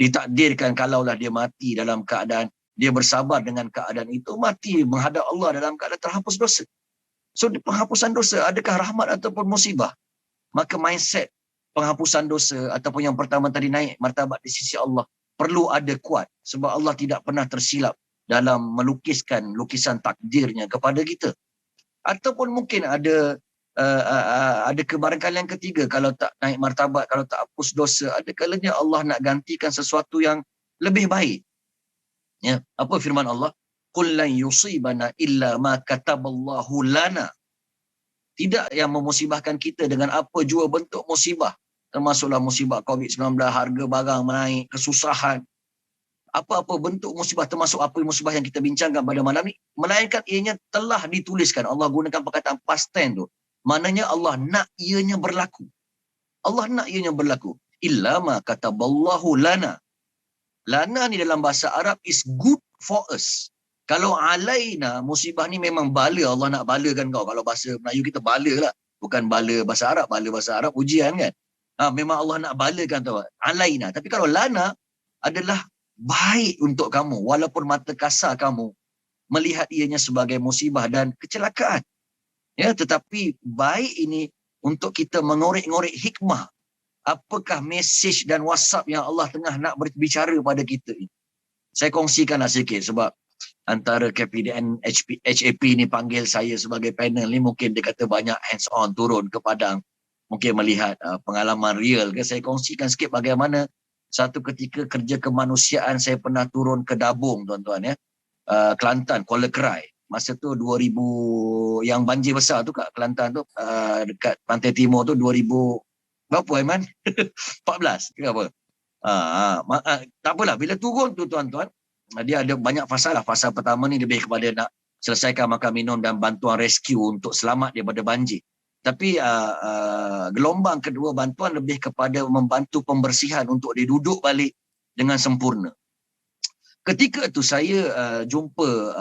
Ditakdirkan kalaulah dia mati dalam keadaan dia bersabar dengan keadaan itu, mati menghadap Allah dalam keadaan terhapus dosa. So penghapusan dosa adakah rahmat ataupun musibah? Maka mindset penghapusan dosa ataupun yang pertama tadi naik martabat di sisi Allah perlu ada kuat, sebab Allah tidak pernah tersilap dalam melukiskan lukisan takdirnya kepada kita. Ataupun mungkin ada kebarangkalian ketiga, kalau tak naik martabat, kalau tak hapus dosa, ada kalanya Allah nak gantikan sesuatu yang lebih baik. Ya, apa firman Allah? Qul lan yusibana illa ma kataballahu lana. Tidak yang memusibahkan kita dengan apa jua bentuk musibah, termasuklah musibah COVID-19, harga barang menaik, kesusahan, apa-apa bentuk musibah, termasuk apa musibah yang kita bincangkan pada malam ni, melainkan ianya telah dituliskan. Allah gunakan perkataan past tense tu. Maknanya Allah nak ianya berlaku. Allah nak ianya berlaku. Illa ma kataballahu lana. Lana ni dalam bahasa Arab is good for us. Kalau alaina, musibah ni memang bala, Allah nak balakan kau. Kalau bahasa Melayu kita bala lah. Bukan bala bahasa Arab, bala bahasa Arab ujian kan. Memang Allah nak balakan kau. Alaina. Tapi kalau lana adalah baik untuk kamu. Walaupun mata kasar kamu melihat ianya sebagai musibah dan kecelakaan. Ya, tetapi baik ini untuk kita mengorek-ngorek hikmah. Apakah mesej dan WhatsApp yang Allah tengah nak berbicara pada kita ini? Saya kongsikanlah sikit sebab antara KPDN HAP ni panggil saya sebagai panel ni, mungkin dia kata banyak hands on turun ke padang, mungkin melihat pengalaman real ke. Saya kongsikan sikit bagaimana satu ketika kerja kemanusiaan saya pernah turun ke Dabung, tuan-tuan ya. Kelantan, Kuala Kerai. Masa tu 2000 yang banjir besar tu kat Kelantan tu, dekat Pantai Timur tu 2000 berapa Aiman? 14 ke apa? Tak apalah, bila turun tu tuan-tuan, dia ada banyak fasa lah. Fasa pertama ni lebih kepada nak selesaikan makan minum dan bantuan rescue untuk selamat daripada banjir. Tapi gelombang kedua bantuan lebih kepada membantu pembersihan untuk diduduk balik dengan sempurna. Ketika tu saya jumpa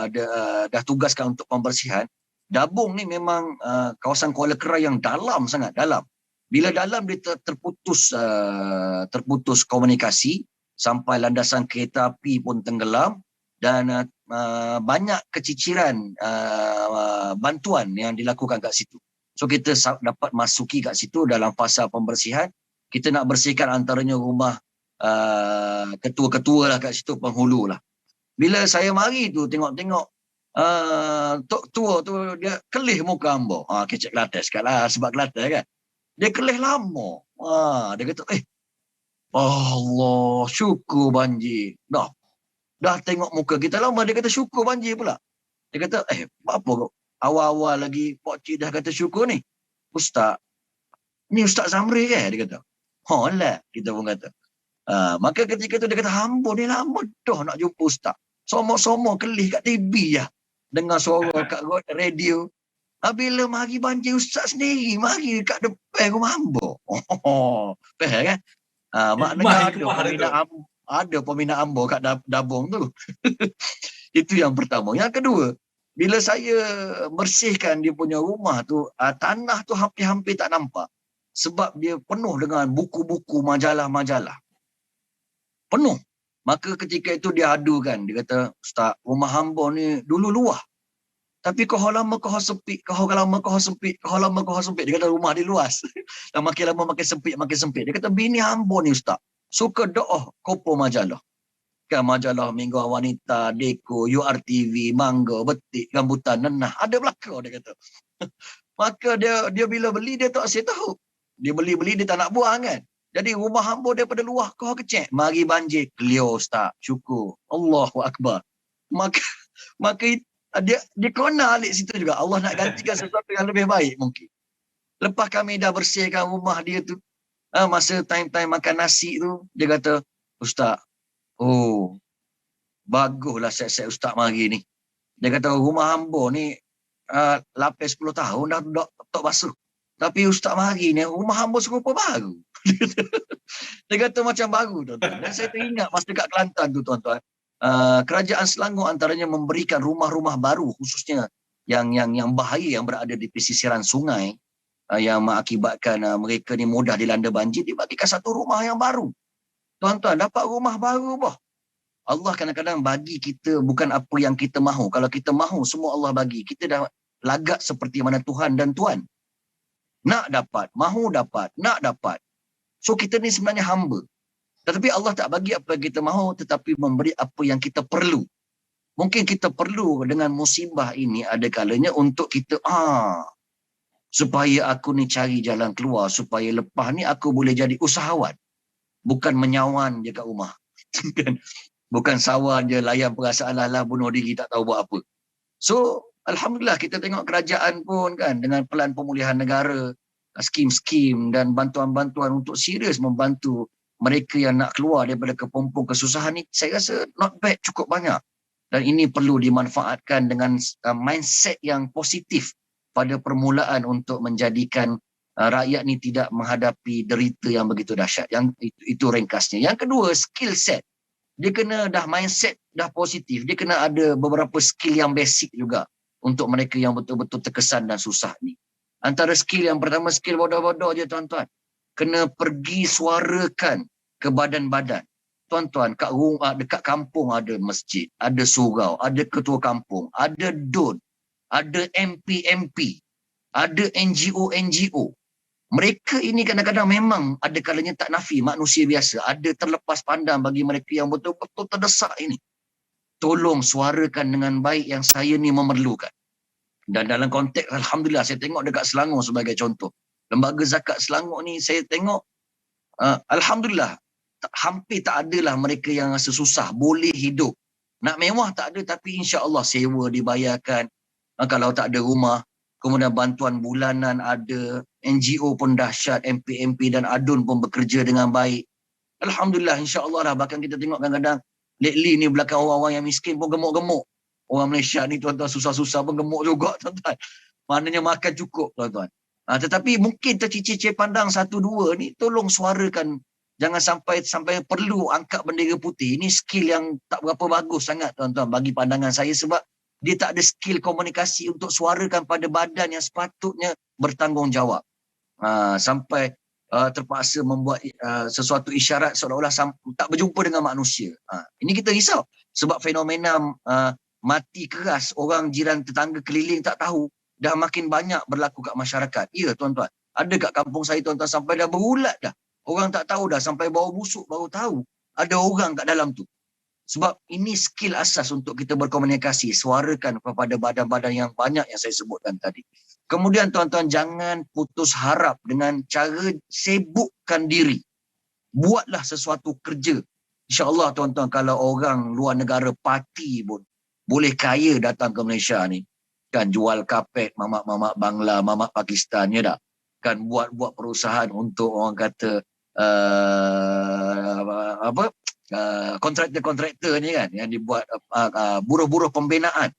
dah tugaskan untuk pembersihan. Dabung ni memang kawasan Kuala Kerai yang dalam sangat, dalam. Bila dalam dia terputus komunikasi, sampai landasan kereta api pun tenggelam, dan banyak keciciran bantuan yang dilakukan kat situ. So kita dapat masuki kat situ dalam fasa pembersihan. Kita nak bersihkan antaranya rumah ketua-ketua lah kat situ, penghulu lah. Bila saya mari tu tengok-tengok tok tua tu dia kelih muka hamba. Kecek Kelantan sekat lah sebab Kelantan kan. Dia kelih lama. Dia kata, Allah, syukur banjir. Dah tengok muka kita lama, dia kata syukur banjir pula. Dia kata, apa awal-awal lagi Pak Cik dah kata syukur ni? Ustaz, ni Ustaz Zamri kan? Dia kata. Lah, kita pun kata. Maka ketika tu dia kata, hamba ni lama dah nak jumpa Ustaz. Somok-somok kelih kat TV lah. Dengar suara kat radio. Bila mari banjir Ustaz sendiri, mari kat depan rumah hamba. Faham kan? Maknanya ada peminat hamba kat Dabung tu. Itu yang pertama. Yang kedua, bila saya bersihkan dia punya rumah tu, tanah tu hampir-hampir tak nampak. Sebab dia penuh dengan buku-buku, majalah-majalah. Penuh. Maka ketika itu dia adukan. Dia kata, Ustaz, rumah hamba ni dulu luah. Tapi kau lama kau sempit, kau lama kau sempit, kau lama kau sempit. Dia kata rumah dia luas. Dan makin lama makin sempit. Dia kata bini hamba ni Ustaz, suka doa kopo majalah. Kan majalah Mingguan Wanita, Deko, URTV, Mangga, Betik, Rambutan, Nenah. Ada belakang dia kata. Maka dia bila beli dia tak saya tahu. Dia beli dia tak nak buang kan. Jadi rumah hamba daripada luar kau kecek. Mari banjir. Clear Ustaz. Syukur. Allahu Akbar. Maka dia kena alik situ juga. Allah nak gantikan sesuatu yang lebih baik mungkin. Lepas kami dah bersihkan rumah dia tu, masa time-time makan nasi tu, dia kata, Ustaz, baguslah set-set Ustaz mari ni. Dia kata rumah hamba ni lapis 10 tahun dah tak basuh. Tapi Ustaz mari ni rumah hamba serupa baru. Dia kata macam baru tuan-tuan. Dan saya teringat masa dekat Kelantan tu tuan-tuan. Kerajaan Selangor antaranya memberikan rumah-rumah baru khususnya yang bahaya yang berada di pesisiran sungai yang mengakibatkan mereka ni mudah dilanda banjir, dibagikan satu rumah yang baru. Tuan-tuan dapat rumah baru bah. Allah kadang-kadang bagi kita bukan apa yang kita mahu. Kalau kita mahu semua Allah bagi. Kita dah lagak seperti mana Tuhan dan Tuan. Nak dapat, mahu dapat, nak dapat. So kita ni sebenarnya hamba. Tetapi Allah tak bagi apa yang kita mahu, tetapi memberi apa yang kita perlu. Mungkin kita perlu dengan musibah ini ada kalanya untuk kita, supaya aku ni cari jalan keluar, supaya lepas ni aku boleh jadi usahawan. Bukan menyawan je kat rumah. Bukan sawan je, layan perasaan lah bunuh diri, tak tahu buat apa. So, Alhamdulillah kita tengok kerajaan pun kan, dengan pelan pemulihan negara, skim-skim dan bantuan-bantuan untuk serius membantu mereka yang nak keluar daripada kepompong kesusahan ni, saya rasa not bad, cukup banyak. Dan ini perlu dimanfaatkan dengan mindset yang positif pada permulaan untuk menjadikan rakyat ni tidak menghadapi derita yang begitu dahsyat. Yang itu ringkasnya. Yang kedua, skill set. Dia kena dah mindset dah positif. Dia kena ada beberapa skill yang basic juga untuk mereka yang betul-betul terkesan dan susah ni. Antara skill yang pertama, skill bodoh-bodoh je tuan-tuan. Kena pergi suarakan ke badan-badan. Tuan-tuan, dekat kampung ada masjid, ada surau, ada ketua kampung, ada DUN, ada MP, ada NGO. Mereka ini kadang-kadang memang ada kalanya tak nafi, manusia biasa. Ada terlepas pandang bagi mereka yang betul-betul terdesak ini. Tolong suarakan dengan baik yang saya ni memerlukan. Dan dalam konteks Alhamdulillah, saya tengok dekat Selangor sebagai contoh. Lembaga Zakat Selangor ni saya tengok, Alhamdulillah, hampir tak adalah mereka yang rasa susah, boleh hidup. Nak mewah tak ada, tapi insya-Allah sewa dibayarkan. Kalau tak ada rumah, kemudian bantuan bulanan ada, NGO pun dahsyat, MP dan ADUN pun bekerja dengan baik. Alhamdulillah, insya-Allah lah. Bahkan kita tengok kadang-kadang lately ni belakang orang-orang yang miskin pun gemuk-gemuk. Orang Malaysia ni tuan-tuan susah-susah pun gemuk juga tuan-tuan. Maknanya makan cukup tuan-tuan. Tetapi mungkin tercicir pandang satu dua ni, tolong suarakan. Jangan sampai perlu angkat bendera putih. Ini skill yang tak berapa bagus sangat tuan-tuan bagi pandangan saya, sebab dia tak ada skill komunikasi untuk suarakan pada badan yang sepatutnya bertanggungjawab. Sampai terpaksa membuat sesuatu isyarat seolah-olah tak berjumpa dengan manusia. Ini kita risau sebab fenomena mati keras, orang jiran tetangga keliling tak tahu, dah makin banyak berlaku kat masyarakat. Ya tuan-tuan, ada kat kampung saya tuan-tuan sampai dah berulat dah. Orang tak tahu dah, sampai bau busuk baru tahu ada orang kat dalam tu. Sebab ini skill asas untuk kita berkomunikasi, suarakan kepada badan-badan yang banyak yang saya sebutkan tadi. Kemudian tuan-tuan, jangan putus harap dengan cara sibukkan diri. Buatlah sesuatu kerja. InsyaAllah tuan-tuan, kalau orang luar negara parti pun boleh kaya datang ke Malaysia ni. Kan jual kapet, mamak-mamak Bangla, mamak Pakistan, ya tak? Kan buat perusahaan untuk orang kata kontraktor-kontraktor ni kan, yang dibuat buruh-buruh pembinaan.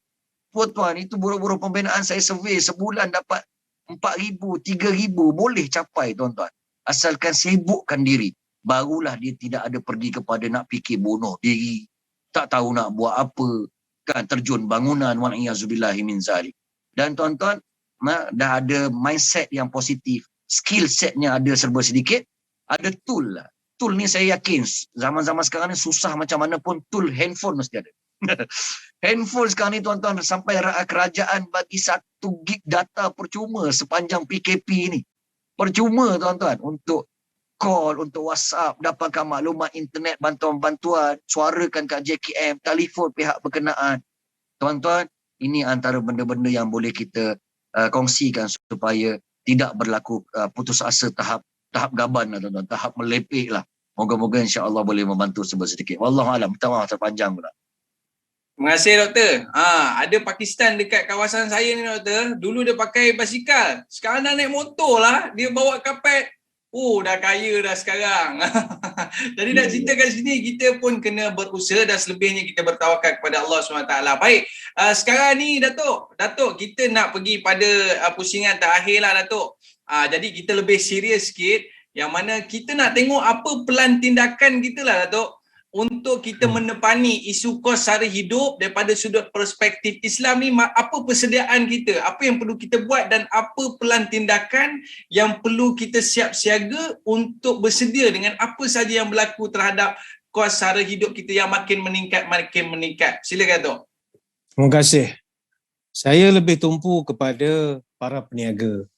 Tuan-tuan, itu buruh-buruh pembinaan saya survey sebulan dapat 4,000, 3,000 boleh capai tuan-tuan. Asalkan sibukkan diri, barulah dia tidak ada pergi kepada nak fikir bunuh diri, tak tahu nak buat apa, kan terjun bangunan, wa'iyyazubillahi min zalik. Dan tuan-tuan, dah ada mindset yang positif, skill setnya ada serba sedikit, ada tool lah. Tool ni saya yakin zaman-zaman sekarang ni susah macam mana pun, tool handphone mesti ada. Handphone sekarang ni tuan-tuan, sampai kerajaan bagi 1 gig data percuma sepanjang PKP ni. Percuma tuan-tuan, untuk call, untuk WhatsApp, dapatkan maklumat internet, bantuan-bantuan, suarakan kat JKM, telefon pihak berkenaan. Tuan-tuan, ini antara benda-benda yang boleh kita kongsikan supaya tidak berlaku putus asa tahap gaban lah tuan-tuan, tahap melepek lah. Moga-moga insya-Allah boleh membantu sedikit. Wallahualam, minta maaf terpanjang pula. Terima kasih doktor. Ada Pakistan dekat kawasan saya ni doktor. Dulu dia pakai basikal. Sekarang dah naik motor lah. Dia bawa kapet. Oh, dah kaya dah sekarang. Jadi nak cerita kat sini, kita pun kena berusaha dan selebihnya kita bertawakal kepada Allah SWT. Baik, sekarang ni Datuk, kita nak pergi pada pusingan terakhir lah Datuk. Jadi kita lebih serius sikit, yang mana kita nak tengok apa pelan tindakan kita lah Datuk, untuk kita menepani isu kos sara hidup daripada sudut perspektif Islam ni. Apa persediaan kita, apa yang perlu kita buat, dan apa pelan tindakan yang perlu kita siap siaga untuk bersedia dengan apa saja yang berlaku terhadap kos sara hidup kita yang makin meningkat. Silakan Datuk. Terima kasih. Saya lebih tumpu kepada para peniaga.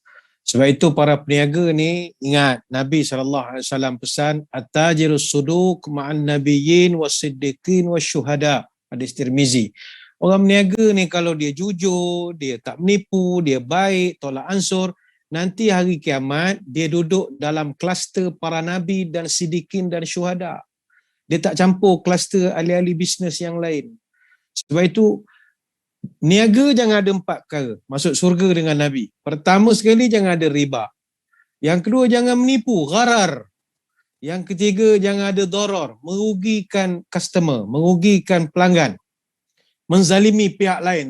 Sebab itu para peniaga ni, ingat Nabi SAW pesan, at-tajirus suduq ma'an nabiyyin was-siddiqin was-syuhada. Hadis Tirmizi. Orang peniaga ni kalau dia jujur, dia tak menipu, dia baik, tolak ansur, nanti hari kiamat dia duduk dalam kluster para nabi dan siddiqin dan syuhada. Dia tak campur kluster ahli-ahli bisnes yang lain. Sebab itu niaga jangan ada 4 perkara masuk syurga dengan Nabi. Pertama sekali, jangan ada riba. Yang kedua, jangan menipu, gharar. Yang ketiga, jangan ada darar, merugikan customer, merugikan pelanggan, menzalimi pihak lain,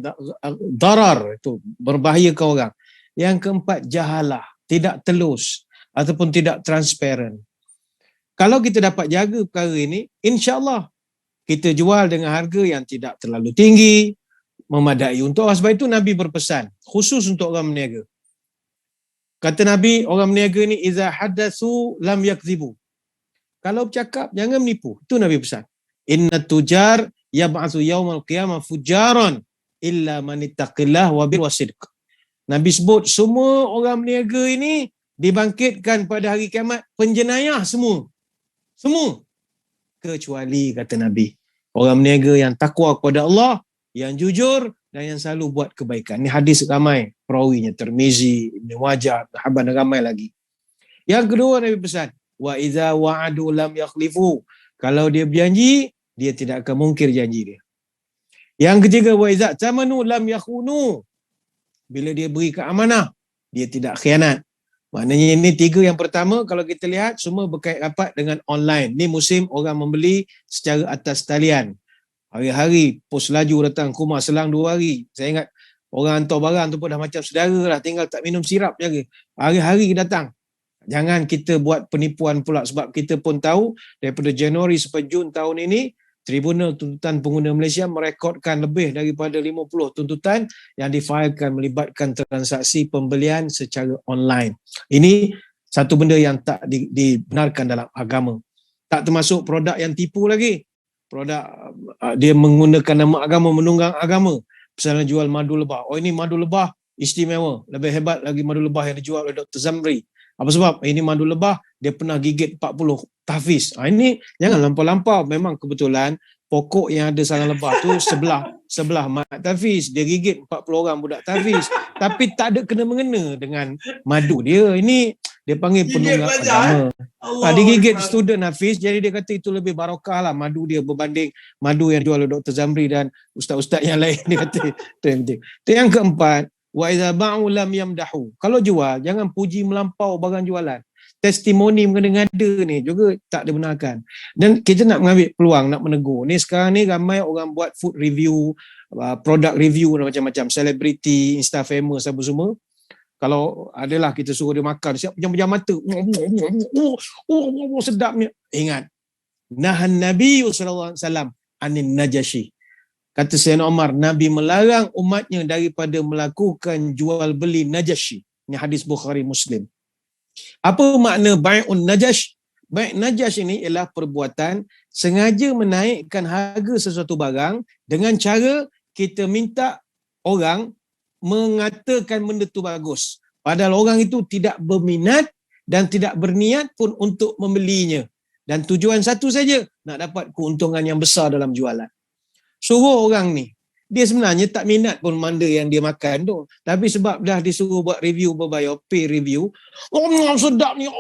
darar, itu berbahaya ke orang. Yang keempat, jahalah, tidak telus ataupun tidak transparent. Kalau kita dapat jaga perkara ini, insya-Allah kita jual dengan harga yang tidak terlalu tinggi, memadai untuk orang. Sebab itu Nabi berpesan khusus untuk orang meniaga. Kata Nabi, orang meniaga ni iza hadatsu lam yakzibu. Kalau bercakap jangan menipu. Itu Nabi pesan. Inna tujar yab'atsu yaumal qiyamah fujaran illa man ittaqillah wa bil wasidq. Nabi sebut semua orang meniaga ini dibangkitkan pada hari kiamat penjenayah semua. Semua. Kecuali kata Nabi, orang meniaga yang takwa kepada Allah, yang jujur dan yang selalu buat kebaikan. Ini hadis ramai perawinya, Tirmizi, Ibn Majah, Haban, ramai lagi. Yang kedua Nabi pesan, wa iza wa'adu lam yakhlifu. Kalau dia berjanji, dia tidak akan mungkir janji dia. Yang ketiga, wa iza tamanu lam yakhunu. Bila dia berikan amanah, dia tidak khianat. Maknanya ini 3 yang pertama. Kalau kita lihat, semua berkait rapat dengan online. Ini musim orang membeli secara atas talian. Hari-hari pos laju datang ke rumah, selang 2 hari. Saya ingat orang hantar barang tu pun dah macam saudara lah, tinggal tak minum sirap je. Hari-hari datang. Jangan kita buat penipuan pula, sebab kita pun tahu daripada Januari sampai Jun tahun ini, Tribunal Tuntutan Pengguna Malaysia merekodkan lebih daripada 50 tuntutan yang difailkan melibatkan transaksi pembelian secara online. Ini satu benda yang tak dibenarkan dalam agama. Tak termasuk produk yang tipu lagi. dia menggunakan nama agama, menunggang agama. Misalnya jual madu lebah. Oh, ini madu lebah istimewa, lebih hebat lagi madu lebah yang dijual oleh Dr. Zamri. Apa sebab? Ini madu lebah, dia pernah gigit 40 tahfiz. Ini jangan lampau-lampau. Memang kebetulan pokok yang ada sarang lebah tu sebelah mat tahfiz. Dia gigit 40 orang budak tahfiz. Tapi tak ada kena-mengena dengan madu dia. Ini dia panggil penunggang agama. Dia gigit student hafiz, jadi dia kata itu lebih barakah lah madu dia berbanding madu yang dijual oleh Dr. Zamri dan ustaz-ustaz yang lain. Dia kata itu yang penting. Itu yang keempat, wa idza ba'u lam yamdahu. Kalau jual, jangan puji melampau barang jualan. Testimoni mengada-ngada ni juga tak dibenarkan. Dan kita nak mengambil peluang, nak menegur. Ni sekarang ni ramai orang buat food review, product review dan macam-macam, selebriti, insta famous apa semua. Kalau adalah kita suruh dia makan, siap pejam-pejam mata. Sedapnya. Ingat, nahan Nabi sallallahu alaihi wasallam anin najashi. Kata Sayyidina Umar, Nabi melarang umatnya daripada melakukan jual beli Najashi. Ini hadis Bukhari Muslim. Apa makna bai'un najash? Bai' najash ini ialah perbuatan sengaja menaikkan harga sesuatu barang dengan cara kita minta orang mengatakan benda tu bagus. Padahal orang itu tidak berminat dan tidak berniat pun untuk membelinya. Dan tujuan satu saja, nak dapat keuntungan yang besar dalam jualan. Suruh orang ni, dia sebenarnya tak minat pun benda yang dia makan tu. Tapi sebab dah disuruh buat review berbayar, pay review. Sedap ni.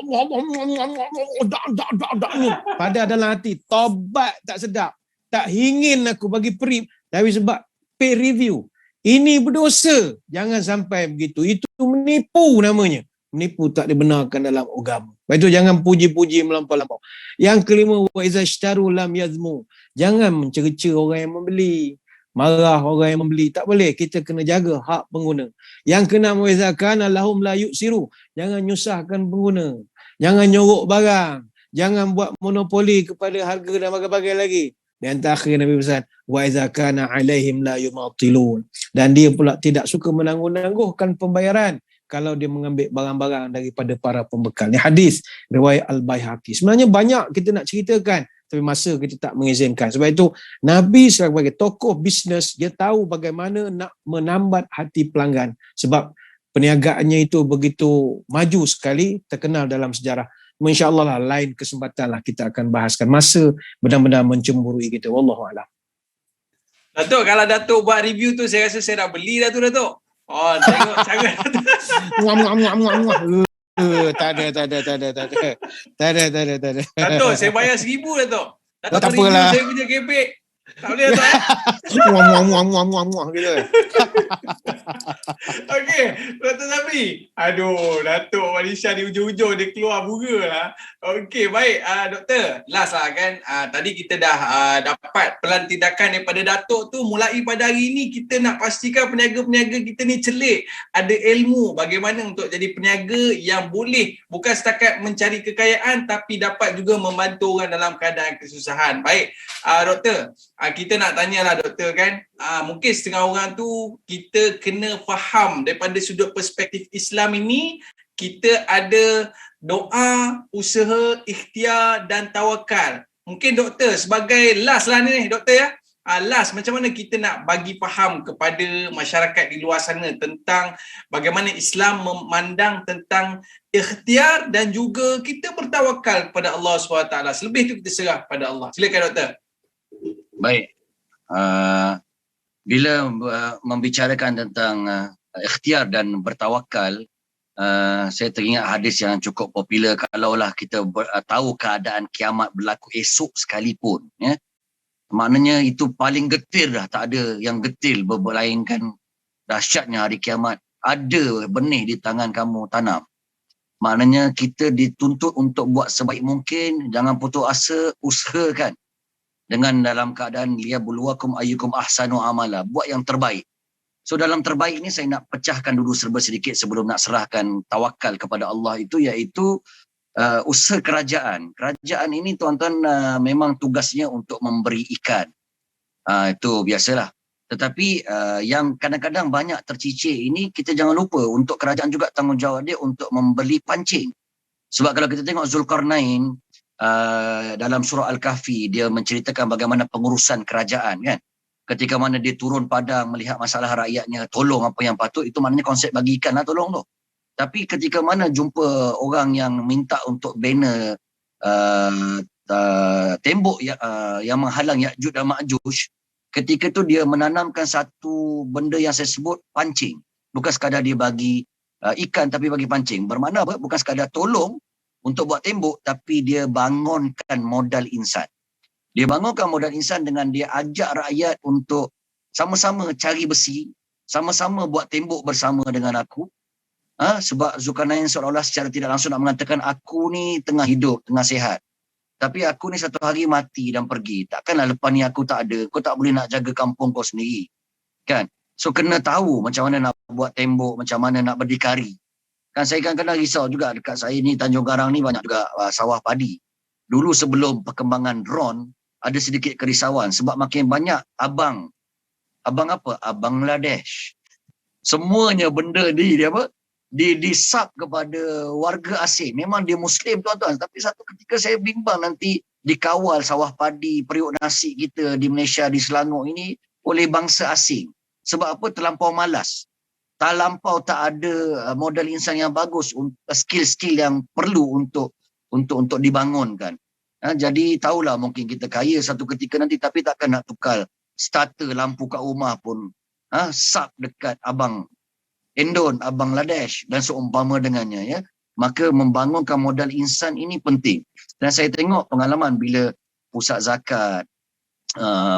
Padahal dalam hati, tobat tak sedap. Tak ingin aku bagi perip. Tapi sebab pay review. Ini berdosa. Jangan sampai begitu. Itu menipu namanya. Menipu tak dibenarkan dalam agama. Lepas itu jangan puji-puji melampau-lampau. Yang kelima, wa iza ishtaru lam yazmu. Jangan mencerca orang yang membeli. Marah orang yang membeli. Tak boleh. Kita kena jaga hak pengguna. Yang keenam, wa iza kana lahum la yuksiru. Jangan nyusahkan pengguna. Jangan nyorok barang. Jangan buat monopoli kepada harga dan bagai-bagai lagi. Dan terakhir Nabi pesan, wa iza kana alaihim la yumatilun. Dan dia pula tidak suka menangguh-nangguhkan pembayaran kalau dia mengambil barang-barang daripada para pembekal. Ini hadis riwayat Al-Baihaqi. Sebenarnya banyak kita nak ceritakan, tapi masa kita tak mengizinkan. Sebab itu Nabi sebagai tokoh bisnes, dia tahu bagaimana nak menambat hati pelanggan. Sebab perniagaannya itu begitu maju sekali, terkenal dalam sejarah. InsyaAllah lah, lain kesempatan lah kita akan bahaskan. Masa benar-benar mencemburui kita. Wallahualam. Datuk, kalau Datuk buat review tu, saya rasa saya dah beli dah tu, Datuk. Oh, tengok cara Datuk. Tak ada. Datuk, saya bayar 1,000, Datuk. Datuk Tak review apalah. saya punya kepek. Tak boleh, Datuk. Gitu. Okey, Dr. Zamri. Aduh, Datuk Manisha di ujung-ujung dia keluar bunga lah. Okey, baik. Doktor, last lah kan. Tadi kita dah dapat pelan tindakan daripada Datuk tu. Mulai pada hari ini kita nak pastikan peniaga-peniaga kita ni celik. Ada ilmu bagaimana untuk jadi peniaga yang boleh bukan setakat mencari kekayaan tapi dapat juga membantu orang dalam keadaan kesusahan. Baik, Doktor. Kita nak tanyalah Doktor kan. Mungkin setengah orang tu kita kena faham daripada sudut perspektif Islam ini, kita ada doa, usaha, ikhtiar dan tawakal. Mungkin Doktor sebagai last lah ni Doktor ya. Last, macam mana kita nak bagi faham kepada masyarakat di luar sana tentang bagaimana Islam memandang tentang ikhtiar dan juga kita bertawakal kepada Allah SWT. Selebih tu kita serah pada Allah. Silakan Doktor. Baik. Bila membicarakan tentang ikhtiar dan bertawakal, saya teringat hadis yang cukup popular, kalaulah kita tahu keadaan kiamat berlaku esok sekalipun, ya, maknanya itu paling getir dah, tak ada yang getil berlainkan dahsyatnya hari kiamat. Ada benih di tangan kamu tanam, maknanya kita dituntut untuk buat sebaik mungkin, jangan putus asa, usahakan dengan dalam keadaan liyabluwakum ayyukum ahsanu amala, buat yang terbaik. So dalam terbaik ni saya nak pecahkan dulu serba sedikit sebelum nak serahkan tawakal kepada Allah itu, iaitu usaha kerajaan. Kerajaan ini tuan-tuan memang tugasnya untuk memberi ikan. Itu biasalah. Tetapi yang kadang-kadang banyak tercicir ini, kita jangan lupa untuk kerajaan juga tanggungjawab dia untuk membeli pancing. Sebab kalau kita tengok Zulkarnain, dalam surah Al-Kahfi dia menceritakan bagaimana pengurusan kerajaan kan. Ketika mana dia turun padang melihat masalah rakyatnya, tolong apa yang patut, itu maknanya konsep bagi ikan lah tolong tu. Tapi ketika mana jumpa orang yang minta untuk bina tembok yang menghalang Ya'juj dan Ma'juj, ketika tu dia menanamkan satu benda yang saya sebut pancing. Bukan sekadar dia bagi ikan tapi bagi pancing. Bermakna apa? Bukan sekadar tolong untuk buat tembok, tapi dia bangunkan modal insan. Dia bangunkan modal insan dengan dia ajak rakyat untuk sama-sama cari besi, sama-sama buat tembok bersama dengan aku. Sebab Zulkarnain seolah-olah secara tidak langsung nak mengatakan aku ni tengah hidup, tengah sihat. Tapi aku ni satu hari mati dan pergi. Takkanlah lepas ni aku tak ada. Kau tak boleh nak jaga kampung kau sendiri. Kan? So kena tahu macam mana nak buat tembok, macam mana nak berdikari. Kan saya kan kena risau juga dekat saya ni Tanjung Karang ni banyak juga sawah padi. Dulu sebelum perkembangan drone, ada sedikit kerisauan sebab makin banyak abang Bangladesh. Semuanya benda dia apa? Disub kepada warga asing. Memang dia Muslim tuan-tuan. Tapi satu ketika saya bimbang nanti dikawal sawah padi, periuk nasi kita di Malaysia, di Selangor ini oleh bangsa asing. Sebab apa? Terlampau malas. Terlampau tak ada modal insan yang bagus, skill-skill yang perlu untuk dibangunkan. Jadi tahulah mungkin kita kaya satu ketika nanti tapi takkan nak tukar starter lampu kat rumah pun sub dekat abang Indon, abang Bangladesh dan seumpama dengannya ya. Maka membangunkan modal insan ini penting. Dan saya tengok pengalaman bila pusat zakat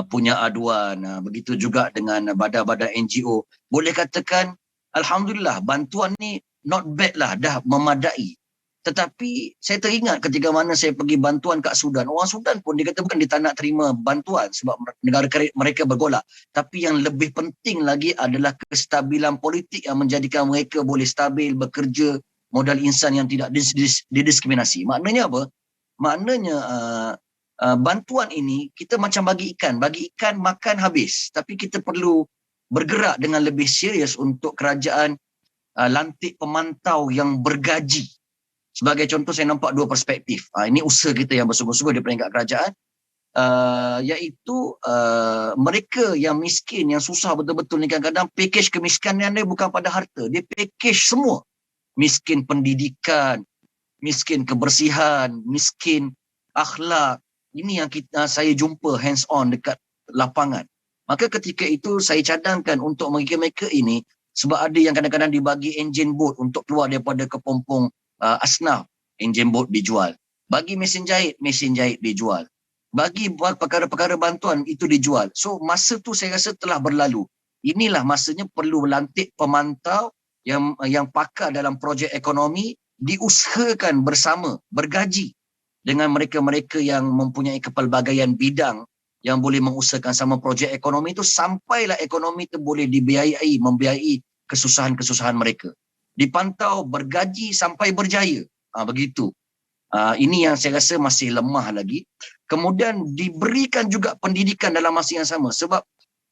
punya aduan, begitu juga dengan badan-badan NGO. Boleh katakan alhamdulillah bantuan ni not bad lah, dah memadai. Tetapi saya teringat ketika mana saya pergi bantuan kat Sudan. Orang Sudan pun dia kata bukan dia tak nak terima bantuan sebab negara mereka bergolak. Tapi yang lebih penting lagi adalah kestabilan politik yang menjadikan mereka boleh stabil, bekerja, modal insan yang tidak didiskriminasi. Maknanya apa? Maknanya bantuan ini kita macam bagi ikan makan habis. Tapi kita perlu bergerak dengan lebih serius untuk kerajaan lantik pemantau yang bergaji. Sebagai contoh saya nampak dua perspektif. Ini usaha kita yang bersungguh-sungguh di peringkat kerajaan. Iaitu mereka yang miskin, yang susah betul-betul ni kadang-kadang pakej kemiskinan dia bukan pada harta. Dia pakej semua. Miskin pendidikan, miskin kebersihan, miskin akhlak. Ini yang saya jumpa hands on dekat lapangan. Maka ketika itu saya cadangkan untuk mereka-mereka ini sebab ada yang kadang-kadang dibagi engine boat untuk keluar daripada kepompong asnaf, engine boat dijual. Bagi mesin jahit dijual. Bagi buat perkara-perkara bantuan itu dijual. So masa tu saya rasa telah berlalu. Inilah masanya perlu lantik pemantau yang pakar dalam projek ekonomi, diusahakan bersama, bergaji dengan mereka-mereka yang mempunyai kepelbagaian bidang yang boleh mengusahakan sama projek ekonomi itu sampailah ekonomi itu boleh dibiayai, membiayai kesusahan-kesusahan mereka. Dipantau, bergaji sampai berjaya. Begitu. Ini yang saya rasa masih lemah lagi. Kemudian diberikan juga pendidikan dalam masa yang sama. Sebab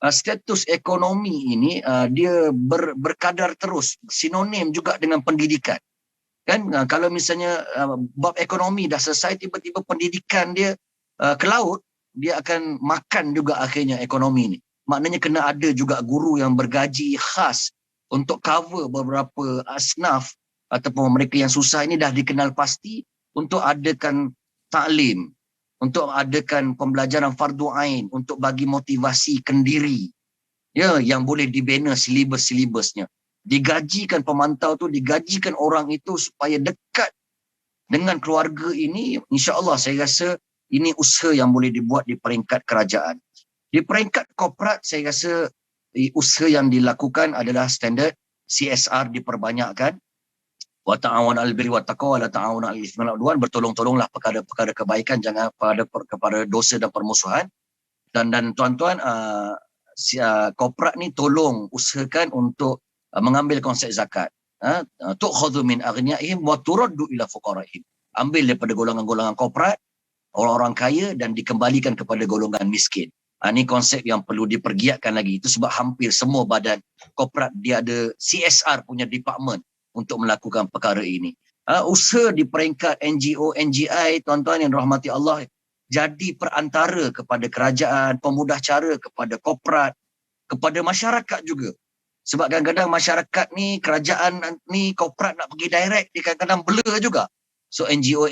status ekonomi ini dia berkadar terus. Sinonim juga dengan pendidikan. Kan kalau misalnya bab ekonomi dah selesai, tiba-tiba pendidikan dia ke laut, dia akan makan juga akhirnya ekonomi ni. Maknanya kena ada juga guru yang bergaji khas untuk cover beberapa asnaf ataupun mereka yang susah ini dah dikenal pasti untuk adakan taklim, untuk adakan pembelajaran fardu ain, untuk bagi motivasi kendiri ya yang boleh dibina silibus-silibusnya. Digajikan pemantau tu, digajikan orang itu supaya dekat dengan keluarga ini. InsyaAllah saya rasa ini usaha yang boleh dibuat di peringkat kerajaan. Di peringkat korporat saya rasa usaha yang dilakukan adalah standard CSR diperbanyakkan. Wa ta'awun 'alal birri wat taqwa wa la ta'awun 'alal itsmi wal 'udwan. Bertolong-tolonglah perkara-perkara kebaikan, jangan kepada dosa dan permusuhan. Dan tuan-tuan, korporat ni tolong usahakan untuk mengambil konsep zakat. Tu'khadhu min aghniyaihim wa turaddu ila fuqaraihim. Ambil daripada golongan-golongan korporat, orang-orang kaya, dan dikembalikan kepada golongan miskin. Ini konsep yang perlu dipergiatkan lagi. Itu sebab hampir semua badan korporat dia ada CSR punya department untuk melakukan perkara ini. usaha di peringkat NGO, NGI, tuan-tuan yang dirahmati Allah, jadi perantara kepada kerajaan, pemudah cara kepada korporat, kepada masyarakat juga. Sebab kadang-kadang masyarakat ni, kerajaan ni, korporat nak pergi direct, dia kadang-kadang blur juga. So NGO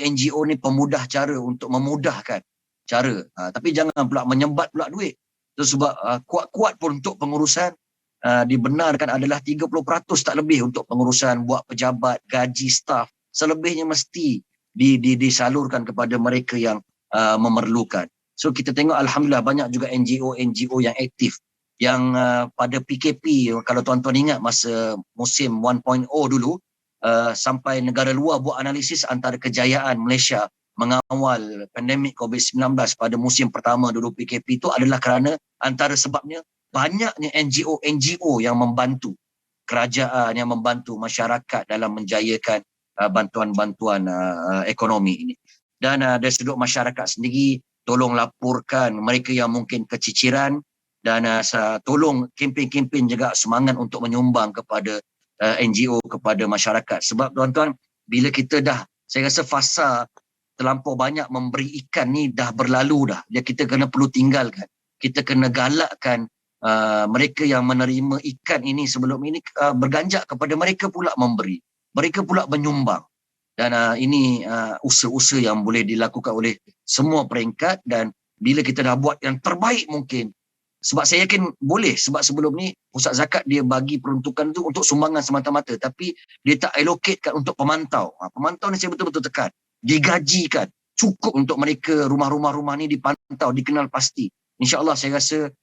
ni pemudah cara untuk memudahkan cara. Tapi jangan pula menyembat pula duit. So, sebab kuat-kuat pun untuk pengurusan dibenarkan adalah 30% tak lebih untuk pengurusan buat pejabat, gaji staf. Selebihnya mesti disalurkan kepada mereka yang memerlukan. So kita tengok alhamdulillah banyak juga NGO yang aktif. Yang pada PKP, kalau tuan-tuan ingat masa musim 1.0 dulu, sampai negara luar buat analisis antara kejayaan Malaysia mengawal pandemik COVID-19 pada musim pertama dulu PKP itu adalah kerana antara sebabnya banyaknya NGO yang membantu kerajaan, yang membantu masyarakat dalam menjayakan bantuan-bantuan ekonomi ini. Dan dari sudut masyarakat sendiri, tolong laporkan mereka yang mungkin keciciran dan tolong kempen-kempen juga semangat untuk menyumbang kepada NGO, kepada masyarakat. Sebab tuan-tuan, bila kita dah, saya rasa fasa terlampau banyak memberi ikan ni dah berlalu dah. Kita kena perlu tinggalkan. Kita kena galakkan mereka yang menerima ikan ini sebelum ini berganjak kepada mereka pula memberi. Mereka pula menyumbang. Dan ini usaha-usaha yang boleh dilakukan oleh semua peringkat, dan bila kita dah buat yang terbaik mungkin, sebab saya yakin boleh, sebab sebelum ni pusat zakat dia bagi peruntukan tu untuk sumbangan semata-mata, tapi dia tak allocatekan untuk pemantau. Pemantau ni saya betul-betul tekan, digajikan cukup untuk mereka, rumah-rumah ni dipantau, dikenal pasti. InsyaAllah saya rasa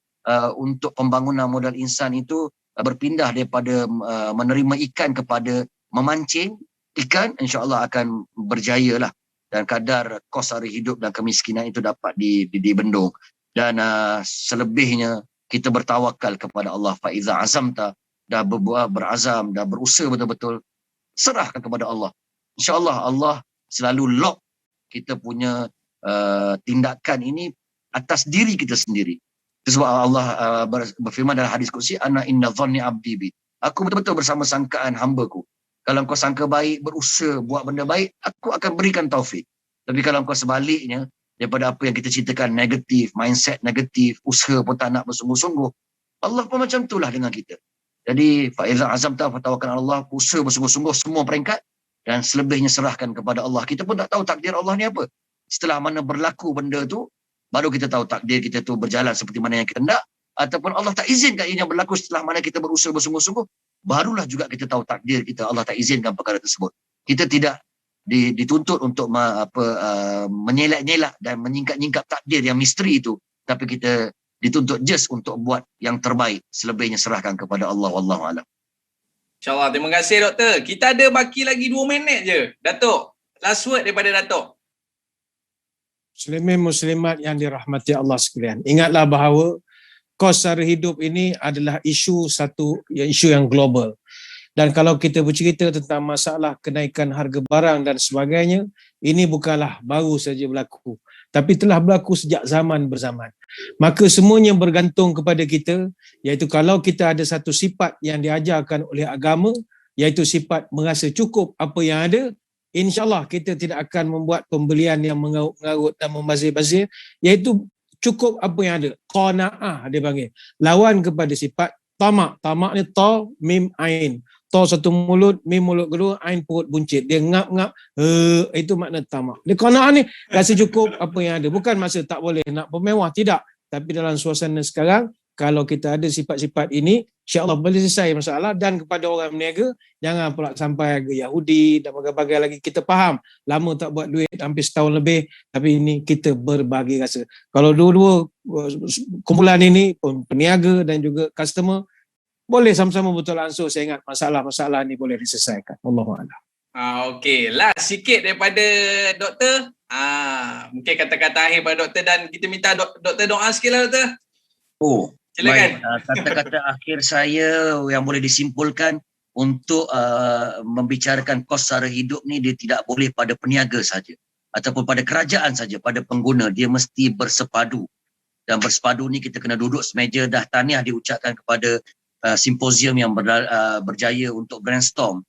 untuk pembangunan modal insan itu berpindah daripada menerima ikan kepada memancing ikan, insyaAllah akan berjaya lah, dan kadar kos sara hidup dan kemiskinan itu dapat dibendung. Dan selebihnya kita bertawakal kepada Allah. Faiza azamta, dah berazam, dah berusaha betul-betul, serahkan kepada Allah. InsyaAllah Allah selalu lock kita punya tindakan ini atas diri kita sendiri. Sebab Allah berfirman dalam hadis qudsi, ana inna dhanni abdi bi. Aku betul-betul bersama sangkaan hamba-Ku. Kalau kau sangka baik, berusaha buat benda baik, aku akan berikan taufik. Tapi kalau kau sebaliknya, daripada apa yang kita ceritakan, negatif, mindset negatif, usaha pun tak nak bersungguh-sungguh, Allah pun macam itulah dengan kita. Jadi faiza azamta fatawakkal Allah, usaha bersungguh-sungguh semua peringkat, dan selebihnya serahkan kepada Allah. Kita pun tak tahu takdir Allah ni apa. Setelah mana berlaku benda tu, baru kita tahu takdir kita tu berjalan seperti mana yang kita hendak, ataupun Allah tak izinkan ianya berlaku setelah mana kita berusaha bersungguh-sungguh, barulah juga kita tahu takdir kita, Allah tak izinkan perkara tersebut. Kita tidak dituntut untuk menyelak-nyelak dan menyingkap-nyingkap takdir yang misteri itu, tapi kita dituntut just untuk buat yang terbaik, selebihnya serahkan kepada Allah, wallahu a'lam. InsyaAllah, terima kasih doktor. Kita ada baki lagi 2 minit je, Datuk. Last word daripada Datuk. Muslimin muslimat yang dirahmati Allah sekalian, ingatlah bahawa kos sara hidup ini adalah isu yang global. Dan kalau kita bercerita tentang masalah kenaikan harga barang dan sebagainya, ini bukanlah baru saja berlaku, tapi telah berlaku sejak zaman berzaman. Maka semuanya bergantung kepada kita, iaitu kalau kita ada satu sifat yang diajarkan oleh agama, iaitu sifat merasa cukup apa yang ada, insyaAllah kita tidak akan membuat pembelian yang mengarut-ngarut dan membazir-bazir, iaitu cukup apa yang ada. Qanaah dia panggil. Lawan kepada sifat tamak. Tamak ni ta, mim, ain. Ta satu mulut, mim mulut kedua, ain perut buncit. Dia ngap-ngap, itu makna tamak. Dia qanaah ni rasa cukup apa yang ada. Bukan masa tak boleh nak bermewah, tidak. Tapi dalam suasana sekarang, kalau kita ada sifat-sifat ini, insya-Allah boleh selesai masalah. Dan kepada orang berniaga, jangan pula sampai harga Yahudi dan bagai-bagai lagi. Kita faham, lama tak buat duit, hampir setahun lebih, tapi ini kita berbagi rasa. Kalau dua-dua kumpulan ini, peniaga dan juga customer, boleh sama-sama betul ansur. Saya ingat masalah-masalah ni boleh diselesaikan. Allahuakbar. Okey, last sikit daripada doktor. Mungkin kata-kata akhir pada doktor, dan kita minta doktor doa sikitlah doktor. Silakan. Baik, kata-kata akhir saya yang boleh disimpulkan untuk membicarakan kos sara hidup ni, dia tidak boleh pada peniaga saja ataupun pada kerajaan saja, pada pengguna. Dia mesti bersepadu. Dan bersepadu ni kita kena duduk semeja, dah tahniah diucapkan kepada simposium yang berjaya untuk brainstorm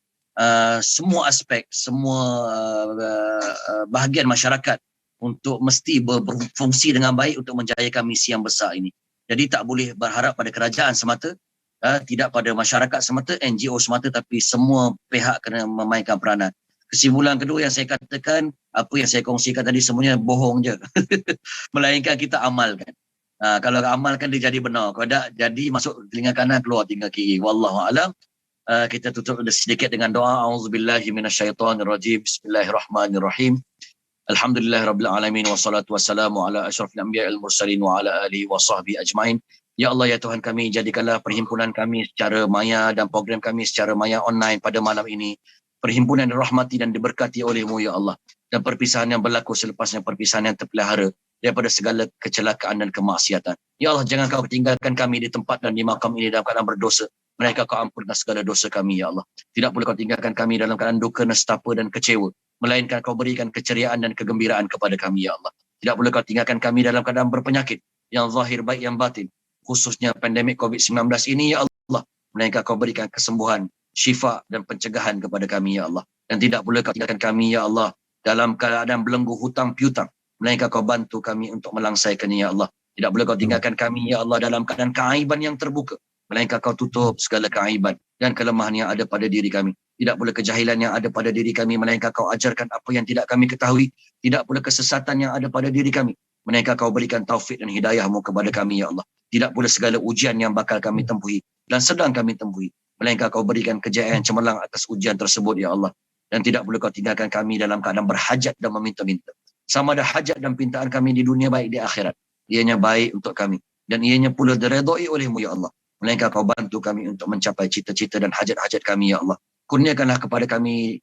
semua aspek, semua bahagian masyarakat untuk mesti berfungsi dengan baik untuk menjayakan misi yang besar ini. Jadi tak boleh berharap pada kerajaan semata, tidak pada masyarakat semata, NGO semata, tapi semua pihak kena memainkan peranan. Kesimpulan kedua yang saya katakan, apa yang saya kongsikan tadi semuanya bohong je. Melainkan kita amalkan. Kalau amalkan dia jadi benar. Kalau tak jadi masuk telinga kanan, keluar telinga kiri. Wallahu a'lam. Kita tutup sedikit dengan doa. A'udzubillahi minasyaitonirrajim. Bismillahirrahmanirrahim. Alhamdulillahirabbil alamin wassalatu wassalamu ala asyrafil anbiya'il mursalin wa ala alihi wa sahbihi ajmain. Ya Allah, ya Tuhan kami, jadikanlah perhimpunan kami secara maya dan program kami secara maya online pada malam ini perhimpunan dirahmati dan diberkati oleh-Mu, ya Allah. Dan perpisahan yang berlaku selepasnya perpisahan yang terpelihara daripada segala kecelakaan dan kemaksiatan. Ya Allah, jangan Kau tinggalkan kami di tempat dan di makam ini dalam keadaan berdosa. Mereka Kau ampunkan segala dosa kami, ya Allah. Tidak boleh Kau tinggalkan kami dalam keadaan duka, nestapa dan kecewa. Melainkan Kau berikan keceriaan dan kegembiraan kepada kami, ya Allah. Tidak boleh Kau tinggalkan kami dalam keadaan berpenyakit, yang zahir baik yang batin. Khususnya pandemik COVID-19 ini, ya Allah. Melainkan Kau berikan kesembuhan, syifa dan pencegahan kepada kami, ya Allah. Dan tidak boleh Kau tinggalkan kami, ya Allah, dalam keadaan belenggu hutang piutang. Melainkan Kau bantu kami untuk melangsaikannya, ya Allah. Tidak boleh Kau tinggalkan kami, ya Allah, dalam keadaan keaiban yang terbuka. Melainkan Kau tutup segala keaiban dan kelemahan yang ada pada diri kami. Tidak boleh kejahilan yang ada pada diri kami. Melainkan Kau ajarkan apa yang tidak kami ketahui. Tidak boleh kesesatan yang ada pada diri kami. Melainkan Kau berikan taufik dan hidayah-Mu kepada kami, ya Allah. Tidak boleh segala ujian yang bakal kami tempuhi dan sedang kami tempuhi. Melainkan Kau berikan kejayaan cemerlang atas ujian tersebut, ya Allah. Dan tidak boleh Kau tinggalkan kami dalam keadaan berhajat dan meminta-minta. Sama ada hajat dan pintaan kami di dunia baik di akhirat. Ianya baik untuk kami. Dan ianya pula diredai oleh-Mu, ya Allah. Melainkan Kau bantu kami untuk mencapai cita-cita dan hajat-hajat kami, ya Allah. Kurniakanlah kepada kami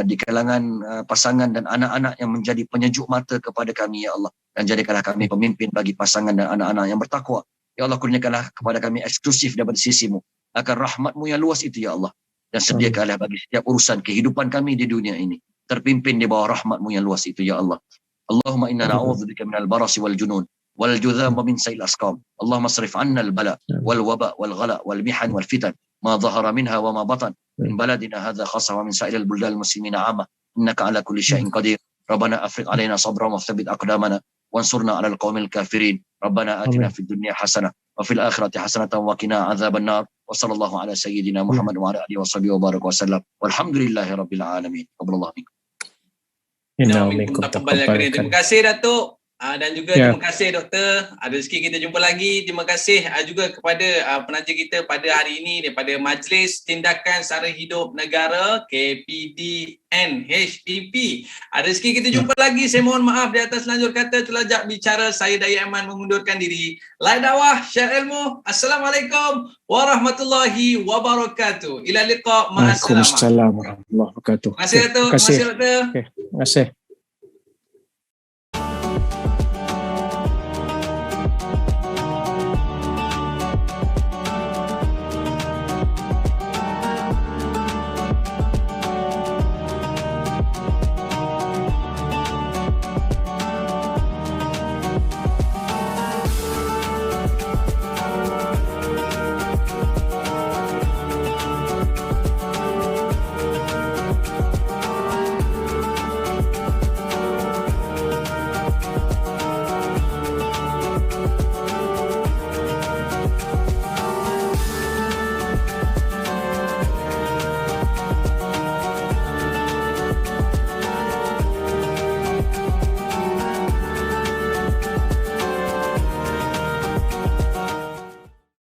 di kalangan pasangan dan anak-anak yang menjadi penyejuk mata kepada kami, ya Allah. Dan jadikanlah kami pemimpin bagi pasangan dan anak-anak yang bertakwa. Ya Allah, kurniakanlah kepada kami eksklusif daripada sisi-Mu. Akan rahmat-Mu yang luas itu, ya Allah. Dan sediakanlah bagi setiap urusan kehidupan kami di dunia ini terpimpin di bawah rahmat-Mu yang luas itu, ya Allah. Allahumma inna na'udzubika minal barasi wal junun wal judham wa min sayil asqam. Allahumma asrif 'anna al bala wal waba wal ghala wal mihan wal fitan ma dhahara minha wa ma batan min baladina hadha khassa wa min sa'il al buldal muslimina 'amma innaka 'ala kulli syai'in qadir. Rabbana afriq 'alaina sabran wa thabbit aqdamana wansurna 'alal qaumil kafirin. Rabbana atina fid dunya hasanah wa fil akhirati hasanatan wa qina 'adzaban nar. Wa sallallahu ala sayyidina Muhammad wa ala alihi wa sahbihi wa baraka wa sallam. Walhamdulillahi rabbil alamin. Qablallahu minkum. Terima kasih Datuk. Dan juga terima kasih Doktor. Rezeki kita jumpa lagi. Terima kasih juga kepada penaja kita pada hari ini daripada Majlis Tindakan Sara Hidup Negara KPDN HDP. Rezeki kita jumpa lagi. Saya mohon maaf di atas lanjur kata terlajak bicara. Saya Daya Aiman mengundurkan diri. Like dakwah, share ilmu. Assalamualaikum warahmatullahi wabarakatuh. Ila liqa, ma'assalamah. Waalaikumsalam warahmatullahi wabarakatuh. Terima kasih Datuk. Terima kasih Doktor. Terima kasih.